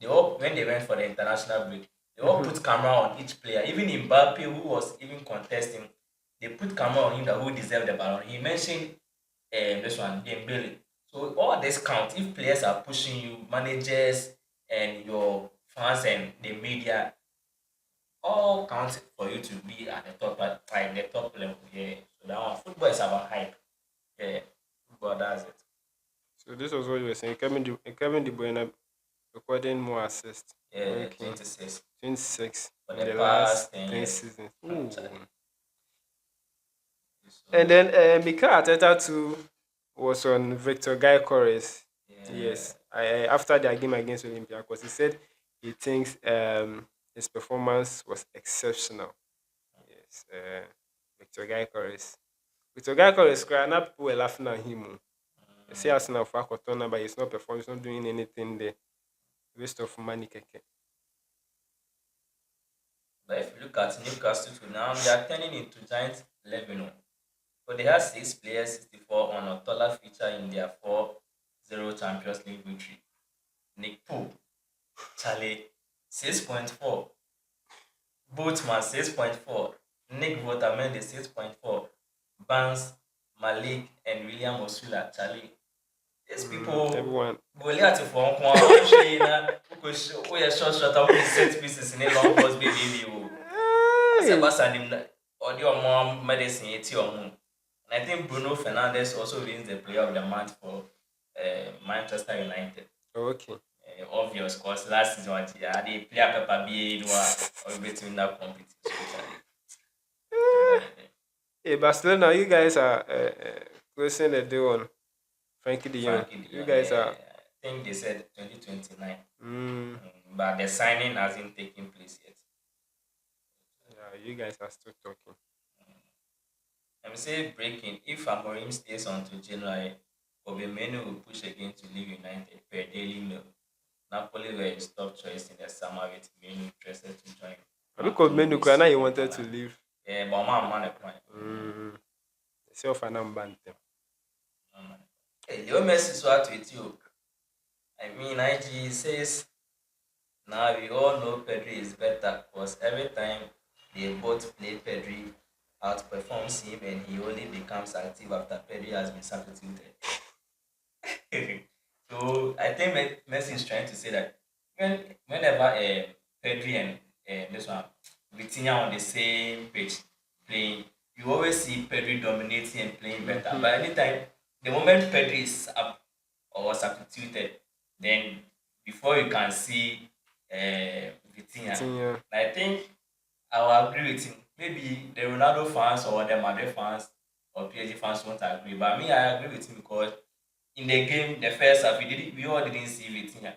they all when they went for the international break, they all Mm-hmm. put camera on each player. Even Mbappe, who was even contesting, they put camera on him that who deserved the ballon. He mentioned this one, Dembele. So all this counts. If players are pushing you, managers and your fans and the media, all counts for you to be at the top, at the top level. Yeah. So that one, football is about hype. Yeah. Football does it. So this was what you were saying. Kevin De Bruyne recording more assists, Yeah, ranking 26 26 for in the the last past 10 10 years. seasons. Ooh. Actually, And so then Mikel Arteta too was on Victor Gyökeres. yeah, Yes, after their game against Olympiacos, he said he thinks his performance was exceptional. Yes, Victor Gyökeres. Victor Gyökeres, now people were laughing at him. Oh. They say Arsenal for Akotona, but he's not performing, he's not doing anything there. Waste of money, keke. but if you look at Newcastle too now, they are turning into giant 11. Oh. So they have 6 players, 64 on a taller feature in their 4-0 Champions League victory. Nick Pope, Charlie 6.4, Boatman 6.4, Nick Votamendi 6.4, Barnes, Malik, and William Osula, Charlie. These people Everyone. Goliath for one shey na woyɛ short short a wode set pieces ne long balls bebrebe o. Asɛ Hey! Barca nim na ɔde ɔmo medicine eti ɔmo. And I think Bruno Fernandes also wins the player of the month for Manchester United. Okay. Obvious cause last season ɔte ade player papa bi no a ɔbɛtumi na compete so Hey, Barcelona, you guys are closing the deal on Frankie de Jong. Frankie de You Jong, guys are. I think they said 2029. Mm, But the signing hasn't taken place yet. yeah, you guys are still talking. I'm say breaking. If Amorim stays until January, Obemenu will push again to leave United per Daily Mail. Napoli were his top choice in the summer with Menu interested to join Because Marco Menu Reus now he and wanted to Haaland. leave. Yeah, but man a point. Self and Bantam. Hey, Leo Messi is what with you. I mean, IG says now we all know Pedri is better because every time they both play, Pedri outperforms him and he only becomes active after Pedri has been substituted. So I think Messi is trying to say that whenever Pedri and this one Vitinha on the same pitch playing, you always see Pedri dominating and playing better. Mm-hmm. But anytime the moment Pedri is up or substituted, then before you can see Vitinha, Yeah. I think I will agree with him. Maybe the Ronaldo fans or the Madrid fans or PSG fans won't agree, but me I agree with him because in the game, the first half, we all didn't see Vitinha.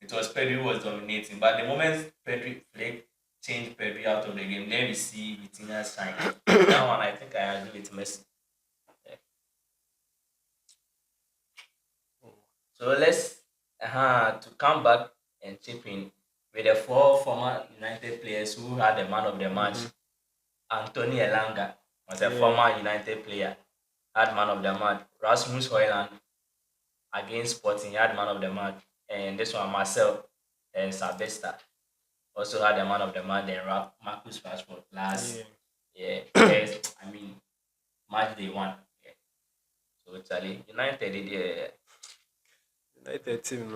It was Pedri who was dominating. But the moment Pedri Flick changed Pedri out of the game, then we see Vitinha shine. So that one, I think I agree with Messi. Yeah. So let's to come back and chip in with the 4 former United players who had the man of the match. Mm-hmm. Anthony Elanga was a Yeah. former United player, had man of the match. Rasmus Højlund against Sporting, he had man of the match. And this one, Marcel and Sabesta also had the man of the match. Then Marcus Rashford last, Yeah. yeah, first, I mean, match day one. Yeah. So, Charlie, United did United team.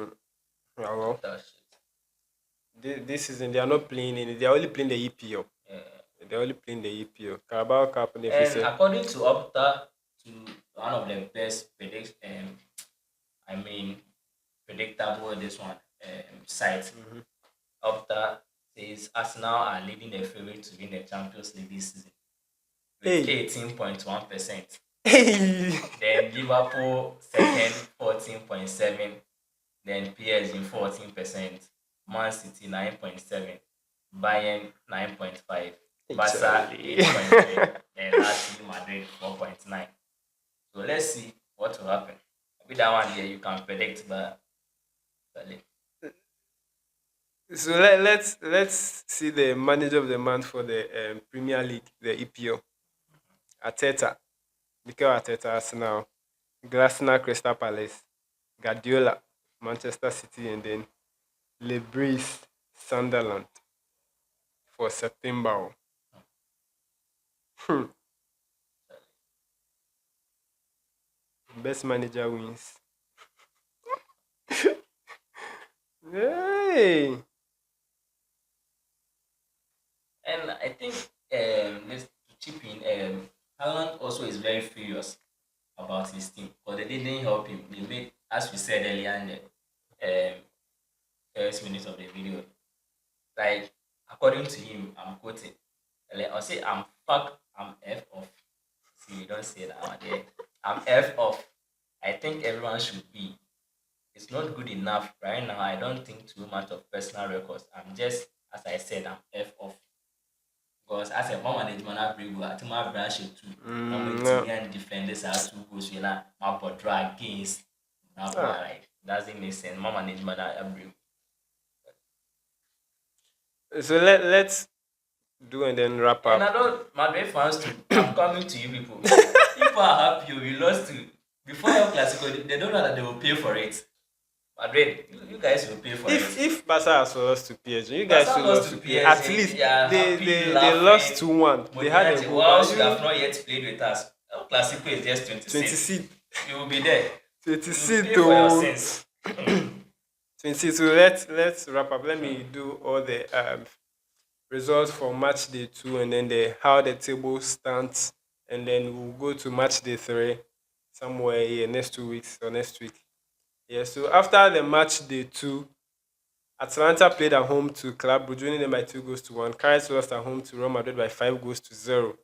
No. Yeah, well, That shit. this season they are not playing in. They are only playing the EPL. Yeah. They're only playing the EPL. Carabao Cup and the And FSL. according to Opta, to one of the best I mean, predictable this one site, Mhm. Opta says Arsenal are leading the favorite to win the Champions League this season with Hey, 18.1%. hey, Then Liverpool second, 14.7. Then PSG 14%. Man City 9.7. Bayern 9.5. Barca Charlie. 8.3. And lastly Madrid 4.9. So let's see what will happen. Maybe that one there you can predict, but So let's see the manager of the month for the Premier League, the EPL. Ateta, Mikel Ateta, Arsenal, Glasner, Crystal Palace, Guardiola, Manchester City, and then Lebris, Sunderland for September. Hmm. Best manager wins. Hey. and I think let's to chip in Haaland also is very furious about his team because they didn't help him. They made, as we said earlier in the first minutes of the video, like according to him, I'm quoting, like I'll say I'm fuck, I'm F off. See, you don't say that one there. I'm F off. I think everyone should be. It's not good enough right now. I don't think too much of personal records. I'm just, as I said, I'm F off. Because as a mom management, I bring at my branch too. I'm with No. me and defenders are two goals. You know, my portray against. Now, Ah. like, doesn't make sense. Mom management, I bring. So let's do and then wrap And up. I don't, Madrid fans too. I'm coming to you people. People are happy we lost to. Before El Clasico, they don't know that they will pay for it. Madrid, you guys will pay for If it. if Barca has lost to PSG, you guys Barca should lost lost to to PSG. At PSG. least They are happy, they lost laughing. 2-1. They had a Modernity, goal, but whilst you have you not yet played with us, El Clasico is just 20 26. seat You will be there. 20 You will seat pay for your to sins. 20. So let's wrap up. Let me do all the results for match day 2 and then the how the table stands, and then we'll go to match day 3 somewhere here next 2 weeks or next week. Yeah, so after the match day 2, Atalanta played at home to Club Brugge, winning them by 2 goals to 1. Cardiff lost at home to Real Madrid by 5 goals to 0.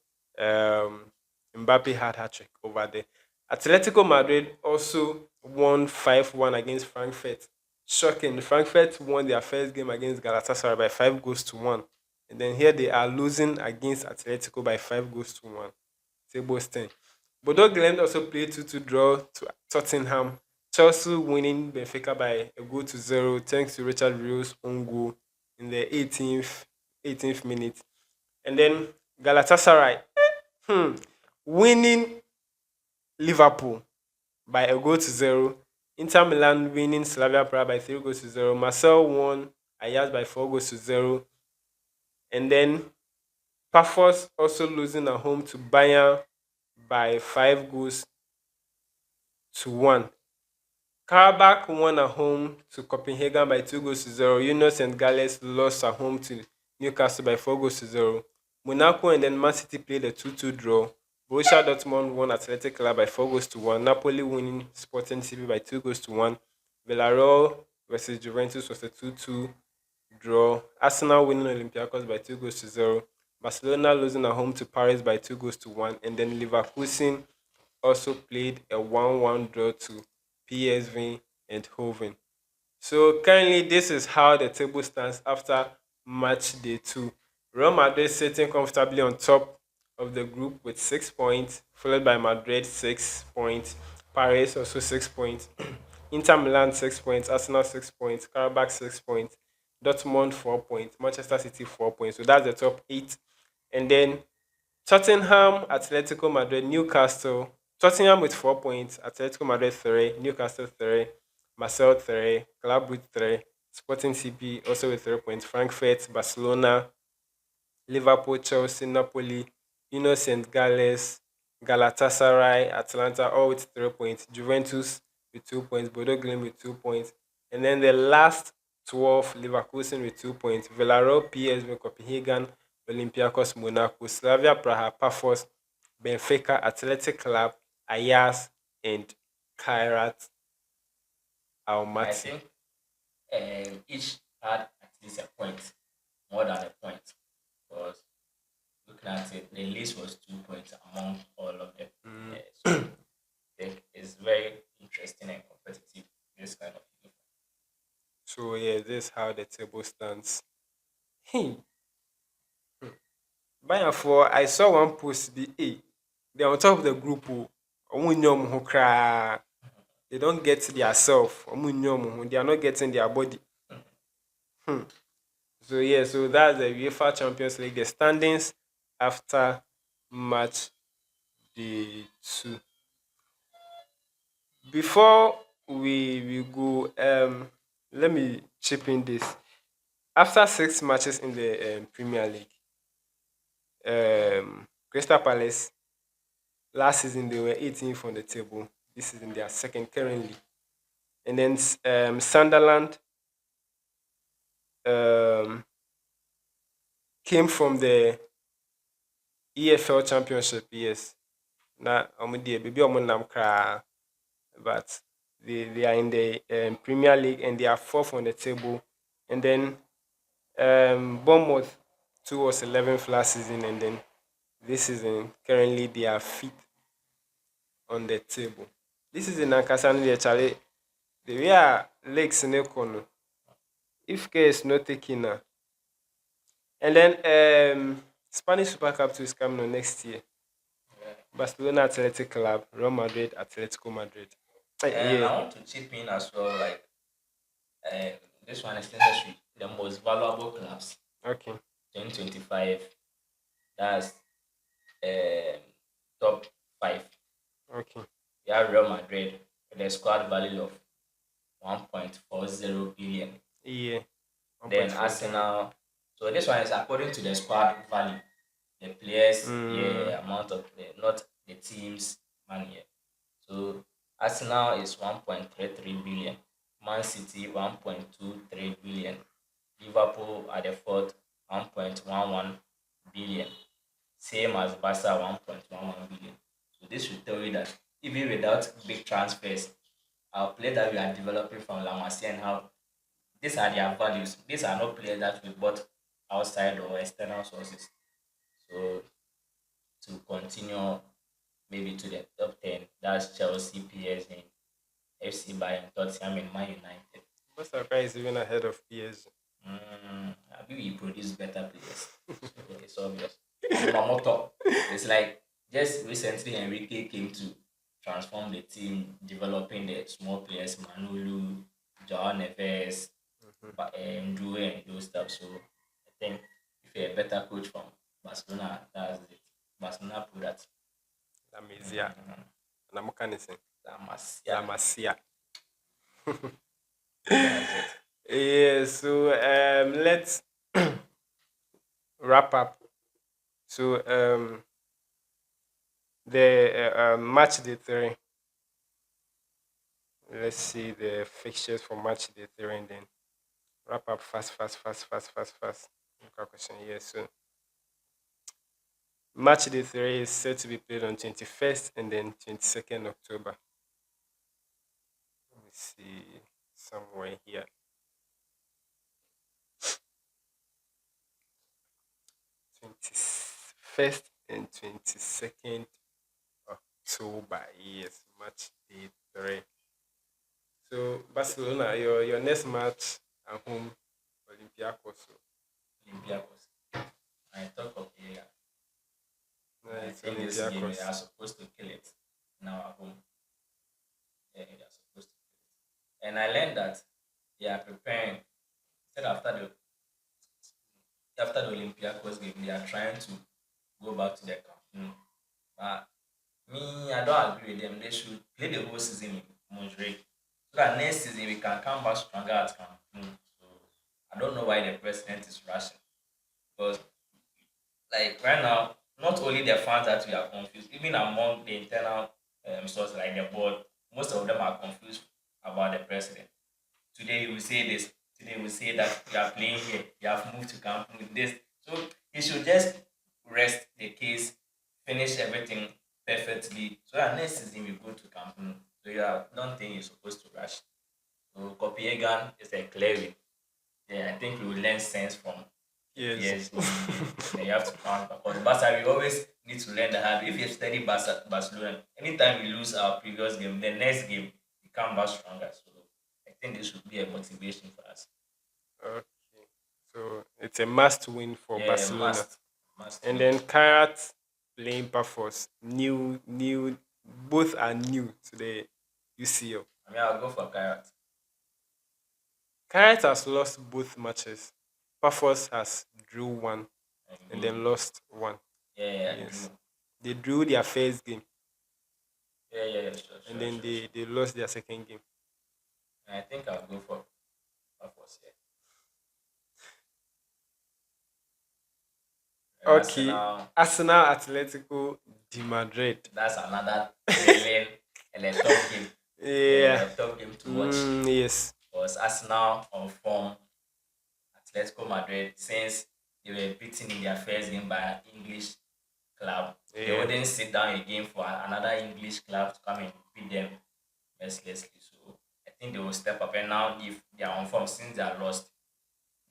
Mbappe had hat trick over there. Atletico Madrid also won 5-1 against Frankfurt. Shocking. Frankfurt won their first game against Galatasaray by 5 goals to 1. And then here they are losing against Atletico by 5 goals to 1. Table 10. Bodo Glimt also played 2 to draw to Tottenham. Chelsea winning Benfica by a goal to 0 thanks to Richard Rios' own goal in the 18th minute. And then Galatasaray hmm, winning Liverpool by a goal to 0. Inter Milan winning Slavia Prague by 3 goals to 0. Marcel won Ajax by 4 goals to 0. And then Pafos also losing at home to Bayern by 5 goals to 1. Karabakh won at home to Copenhagen by 2 goals to 0. Union St. Galles lost at home to Newcastle by 4 goals to 0. Monaco and then Man City played a 2-2 draw. Borussia Dortmund won Athletic Club by 4 goals to 1. Napoli winning Sporting CP by 2 goals to 1. Villarreal versus Juventus was a 2-2 draw. Arsenal winning Olympiacos by 2 goals to 0. Barcelona losing at home to Paris by 2 goals to 1. And then Leverkusen also played a 1-1 draw to PSV and Hoven. So currently, this is how the table stands after match day 2. Real Madrid sitting comfortably on top of the group with 6 points, followed by Madrid 6 points, Paris also 6 points, Inter Milan 6 points, Arsenal 6 points, Karabakh 6 points, Dortmund 4 points, Manchester City 4 points. So that's the top 8. And then Tottenham, Atletico Madrid, Newcastle. Tottenham with 4 points, Atletico Madrid 3, Newcastle 3, Marcel 3, Club with 3, Sporting CP also with 3 points, Frankfurt, Barcelona, Liverpool, Chelsea, Napoli, Union St. Galles, Galatasaray, Atlanta all with 3 points, Juventus with 2 points, Bodo Glimt with 2 points, And then the last 12, Leverkusen with 2 points, Villarreal, PSV, Copenhagen, Olympiacos, Monaco, Slavia Praha, Pafos, Benfica, Athletic Club, Ajax, and Kairat I Almaty. think each had at least a point, more than a point, because looking at it, the list was 2 points among all of them. Mm. So I think it's very interesting and competitive. This kind of thing. So yeah, this is how the table stands. Hey, by for I saw one post the A. They're on top of the group. Oh. Omo nyom ho kraa. They don't get their self. Omo nyom ho. They are not getting their body. Hmm. So yeah, so that's the UEFA Champions League. The standings after match day 2. Before we go, let me chip in this. After 6 matches in the Premier League, Crystal Palace last season they were 18th on the table. This season they are second currently, and then Sunderland um, came from the EFL Championship. Yes, na baby nam kra, but they are in the Premier League and they are fourth on the table, and then Bournemouth 2 was 11th last season, and then this season currently they are fifth on the table. This is in Ankasa no Charlie. The way our legs in no, if care is not taken now. And then Spanish Super Cup 2 is coming on next year. Yeah. Barcelona Athletic Club, Real Madrid, Atletico Madrid. And Yeah. I want to chip in as well, like um, this one is necessary. The most valuable clubs, Okay. 2025. That's um, top five. Okay. You have Real Madrid with a squad value of 1.40 billion. Yeah. Then 1.40. Arsenal. So this one is according to the squad value, the players, Mm, yeah, amount of not the team's money. Yeah. So Arsenal is 1.33 billion, Man City 1.23 billion, Liverpool at the fourth 1.11 billion, same as Barca 1.11 billion. So this should tell you that even without big transfers, our players that we are developing from La Masia and how these are their values. These are not players that we bought outside or external sources. So to continue maybe to the top 10, that's Chelsea, PSG, FC Bayern, Tottenham, and Man United. I'm surprised even ahead of PSG. I think we produce better players. So it's obvious. Yamamoto. It's like just recently Enrique came to transform the team, developing the small players, Manulu, Joao Neves, Drew and those stuff. So I think if you're a better coach from Barcelona, that's it. Barcelona put that. La Masia. Mm, Na Mukanisi. La La Masia. Masia. That's it. Yeah, so let's wrap up. So the match day 3. Let's see the fixtures for match day 3 and then wrap up fast, fast, fast, fast, fast, fast. Okay, question. Yeah, so match day 3 is set to be played on 21st and then 22nd October. Let me see somewhere here. 21st and 22nd October. Yes, match day 3. So Barcelona, your next match at home, Olympiacos. So, Olympiacos. I talk of the no, I it's think this game they Olympiacos. are supposed to kill it now at home. Yeah, they are supposed to. And I learned that they are preparing. Said after the Olympiacos game, they are trying to go back to their camp. But me, I don't agree with them. They should play the whole season in Montreal so that next season we can come back stronger at camp. So I don't know why the president is rushing because like right now, not only the fans that we are confused, even among the internal sources like the board, most of them are confused about the president. Today you will say this. Today you will say that you are playing here. You have moved to camp with this. So he should just rest the case, finish everything perfectly. So that next season we go to camp. So you don't think you're supposed to rush. So Copenhagen is a clear win. Yeah, I think we will learn sense from the Yes. PSG game. Then you have to count because Barca we always need to learn the hard. If you study Barcelona, anytime we lose our previous game, the next game we come back stronger. So I think this should be a motivation for us. Okay. So it's a must win for Yeah, Barcelona. must And win. then Karat playing Pafos. Both are new to the UCL. I mean, I'll go for Carrot. Karat has lost both matches. Pafos has drew one And and win. then lost one. Yeah, Yes. Drew. They drew their first game Yeah, and then they lost their second game. And I think I'll go for Purpose, yeah. Okay. Arsenal, Arsenal Atletico de Madrid. that's another thrilling and a tough game. Yeah. A tough game to watch. Yes. Was Arsenal on form, Atletico Madrid, since they were beaten in their first game by an English club. They Yeah. wouldn't sit down again for another English club to come and beat them mercilessly. So I think they will step up. And now, if they are on form, since they are lost,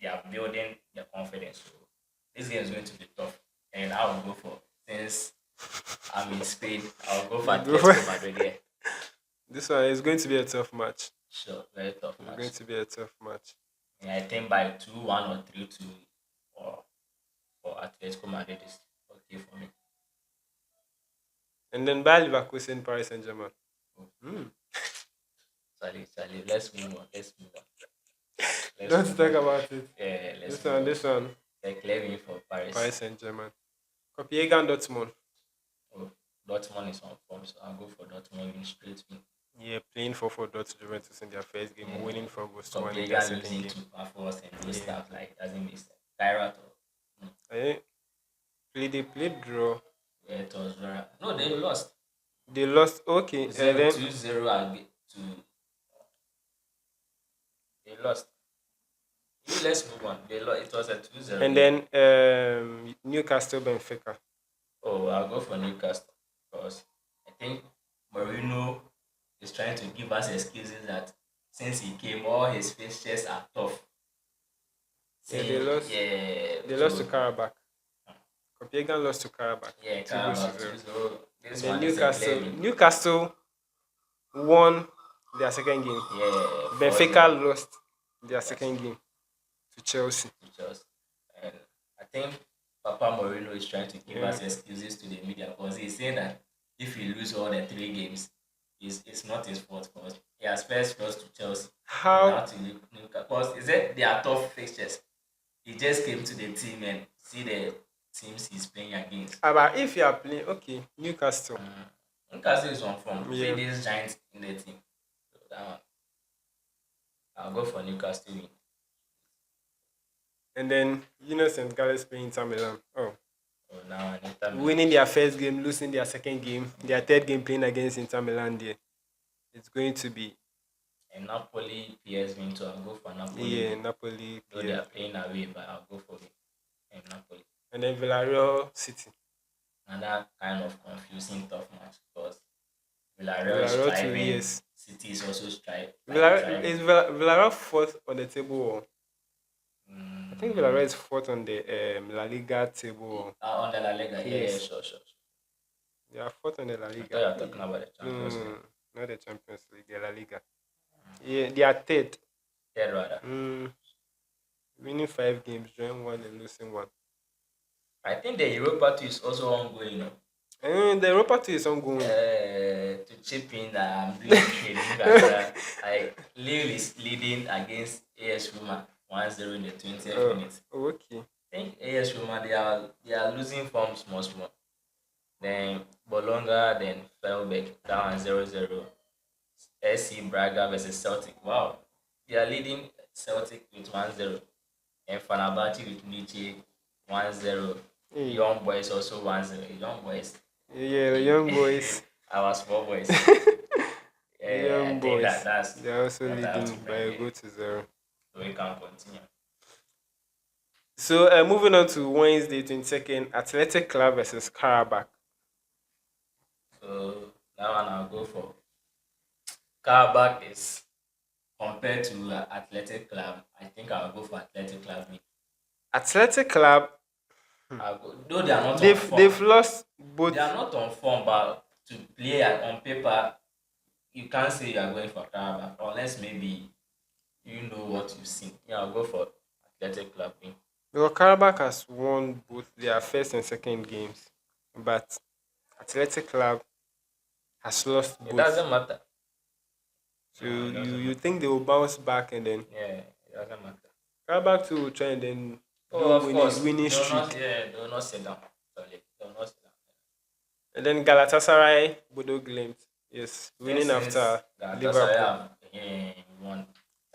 they are building their confidence. So this game is going to be tough. And I will go for, since I'm in Spain, I'll go for You go Atletico for- Madrid. Yeah, This one is going to be a tough match. sure, very tough It's match. going to be a tough match. And I think by 2-1 or 3-2 for Atletico Madrid is okay for me. And then Bayer Leverkusen, Paris Saint Germain. Charlie, let's move on. Let's move on. Let's Don't move talk on. about it. Yeah, let's This move one, on. this one. A clear win for Paris. Paris Saint Germain. Copenhagen Dortmund. Oh, Dortmund is on form, so I'll go for Dortmund win straight win. Yeah, playing 4-4 to Juventus in their first game, Yeah. winning for August 1 in their Copenhagen second losing game. to Pafos and those Yeah. stuff like doesn't make sense. Kyrat, They played draw. yeah, it was very, no, they lost. They lost. Okay, and then 2-0 to they lost. Let's move on. They lost. It was a 2-0. and then Newcastle Benfica. Oh, I'll go for Newcastle because I think Mourinho is trying to give us excuses that since he came, all his fixtures are tough. Yeah, they lost. Yeah, They lost to Karabakh. Copenhagen lost to Karabakh. Yeah, 2-0. So And this then one is a clear Newcastle. win. Newcastle won their second game. Yeah, Benfica lost their second game to Chelsea. Chelsea. And I think Papa Mourinho is trying to give Yeah. us excuses to the media because he's saying that if he lose all the 3 games, it's not his fault because he has first lost to Chelsea. How? Now to Newcastle. Because he said they are tough fixtures. He just came to the team and see the teams he's playing against. But if you are playing, okay, Newcastle. Newcastle is on form. Yeah. See these giants in the team. So that one. I'll go for Newcastle win. And then St. Galles playing Inter Milan. Oh, So now Inter Milan. winning their first game, losing their second game, their third game playing against Inter Milan. There, it's going to be And Napoli PS win, so I'll go for Napoli. yeah, Napoli. Though they Yeah. are playing away, but I'll go for it. And Napoli. And then Villarreal City. Another kind of confusing tough match because Villarreal is Villarreal too, striving. yes. City is also striving. Villarreal fourth on the table. Or I think Mm, Villarreal is fourth on the La Liga table. on the La Liga, yeah, Yes. sure. They are fourth on the La I Liga. thought you were talking about the Champions League. Not the Champions League, the La Liga. Yeah, they are third. Third rather. Winning 5 games, drawing 1 and losing 1. I think the Europa 2 is also ongoing, And the Europa 2 is ongoing. To chip in that I'm doing training, but Lille is leading against AS Roma 1-0 in the 20th minute. Okay. I think AS Roma they are losing form small. Then Bologna, then Felbeck down 0-0. SC Braga versus Celtic. Wow, they are leading Celtic with 1-0, and Fenerbahce with Nietzsche 1-0. Hey. Young Boys also 1-0. Young Boys. Yeah, the young boys. Our small boys. I William think that Boys. that's They're also what I have to leading by bring a there. goal to 0. So we can continue. So moving on to Wednesday 22nd, Athletic Club versus Karabakh. So that one I'll go for. Carback is compared to Athletic Club. I think I'll go for Athletic Club. Athletic Club, Though they are not on form. they've lost They are both. not on form, but to play on paper, you can't say you are going for Carback unless maybe you know what you've seen. Yeah, I'll go for Athletic Club. Well, Karabakh has won both their first and second games, but Athletic Club has lost It both. doesn't matter. So No, it doesn't you matter. think they will bounce back and then Yeah, it doesn't matter. Karabakh too will try and then Oh, do of course. winning They will not. streak. Yeah, they will not sit down. Sorry, they will not sit down. And then Galatasaray, Bodo Glimt, yes, Think winning since after Galatasaray Liverpool. have won, it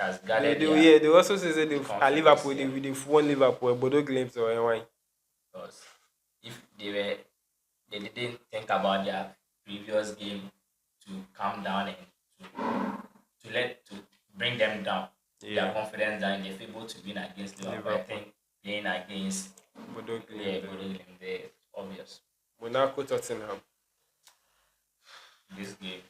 has gathered their Yeah, they also say that they've at confidence Liverpool here. they've won Liverpool, Bodo Glimt or wine. Because if they didn't think about their previous game to calm down and to bring them down, their Yeah, confidence down, they're able to win against Liverpool. I Liverpool, think playing against Bodo yeah, Glimt, Bodo Glimt, they're obvious. Monaco, Tottenham. This game,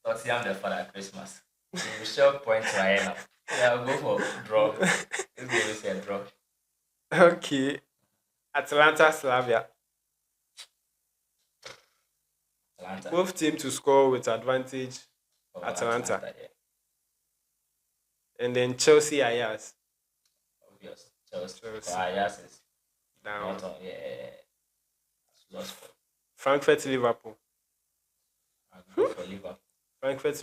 Tottenham the father Christmas. We shall point right now. Yeah, I'll go for draw. This game is a draw. Okay, Atlanta, Slavia. Atlanta Both teams to score with advantage. for Atlanta, Atlanta, yeah, and then Chelsea, Ajax. obvious. Chelsea for Chelsea Ajax is down. not on, yeah, it's lost for. Frankfurt, Liverpool. I'll go for Liverpool. Frankfurt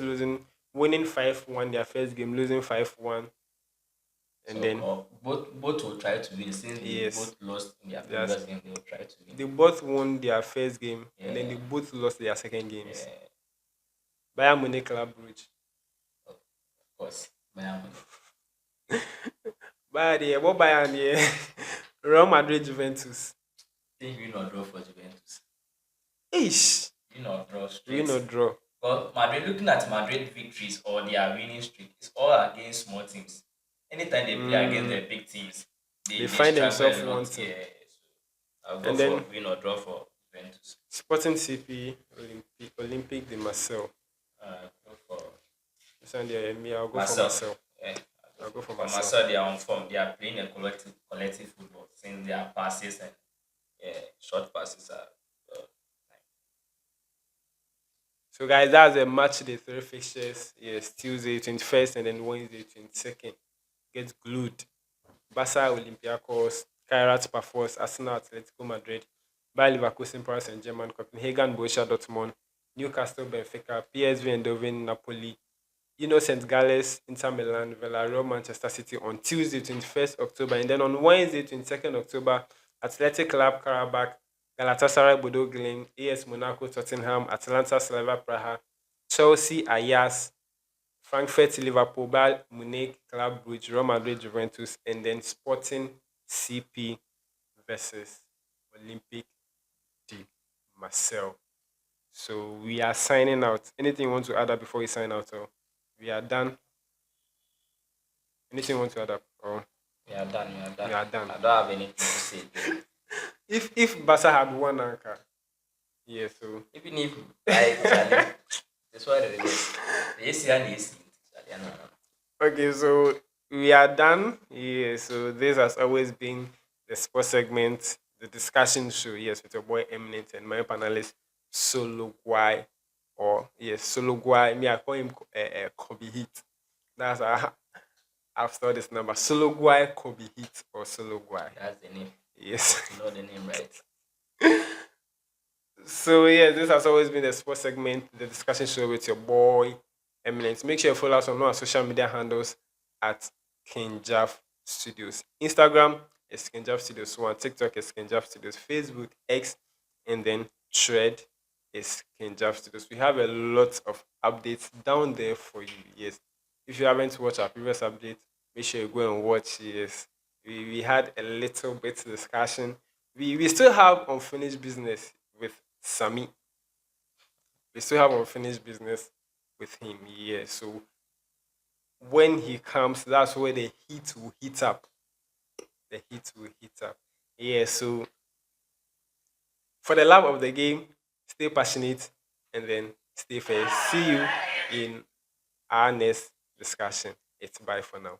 winning 5-1 their first game, losing 5-1, and So then both will try to win since they yes, both lost in their yes, previous game. They will try to win. they both won their first game, and then they Yeah, both lost their second games. yeah, Bayern Munich, Club Brugge. of course. Bayern Munich. Bayern, yeah, what Bayern, yeah. Real Madrid, Juventus. Think win or draw for Juventus. Ish, Win or draw win straight. or draw. But Madrid, looking at Madrid victories or their winning streak, it's all against small teams. Anytime they play against the Mm, big teams, they they find struggle themselves a lot. wanting, Yeah, so I'll go and for then win or draw for Juventus. Sporting CP, Olympic de Marseille. Go for This one there, me, I'll go for myself. Marseille. Yeah, I'll go for for Marseille. myself, they are on form. They are playing a collective football since their passes and short passes are. Uh, So guys, that's a match day 3 fixtures. Yes, Tuesday 21st and then Wednesday 22nd. Get glued. Barca Olympiacos, Kairat Pafos, Arsenal Atletico Madrid, Bayer Leverkusen Paris Saint Germain, Copenhagen Borussia Dortmund, Newcastle Benfica, PSV Eindhoven Napoli, Innocent Gales Inter Milan, Villarreal Manchester City on Tuesday 21st October, and then on Wednesday 22nd October, Athletic Club Karabakh, Galatasaray Bodo Glimt, AS Monaco Tottenham, Atalanta Slavia Praha, Chelsea Ajax, Frankfurt, Liverpool, Bayern Munich, Club Brugge, Real Madrid, Juventus, and then Sporting CP versus Olympic de Marseille. So we are signing out. Anything you want to add up before we sign out? Or we are done. Anything you want to add up? Or we are done. We are done. we are done. I don't have anything to say again. If Barca had one anchor, yeah. So Even if I Charlie, that's what it is. The AC and the AC. Charlie, no. okay, so we are done. Yeah, so this has always been the sports segment, the discussion show. Yes, with your boy Eminent and my panelist Solo Guy, or yes, Solo Guy. Me, I call him Kobe Heat. That's how I've stored this number. Solo Guy, Kobe Heat, or Solo Guy. That's the name. Yes. You know the name, right? So yeah, this has always been the sports segment, the discussion show with your boy Eminence. Make sure you follow us on all our social media handles at Kinjaf Studios. Instagram is Kinjaf Studios 1, TikTok is Kinjaf Studios, Facebook, X, and then Thread is Kinjaf Studios. We have a lot of updates down there for you. Yes. If you haven't watched our previous update, make sure you go and watch. Yes. We had a little bit discussion. We still have unfinished business with Sami. We still have unfinished business with him. Yeah. So when he comes, that's where the heat will heat up. The heat will heat up. Yeah. So for the love of the game, stay passionate and then stay fair. See you in our next discussion. It's bye for now.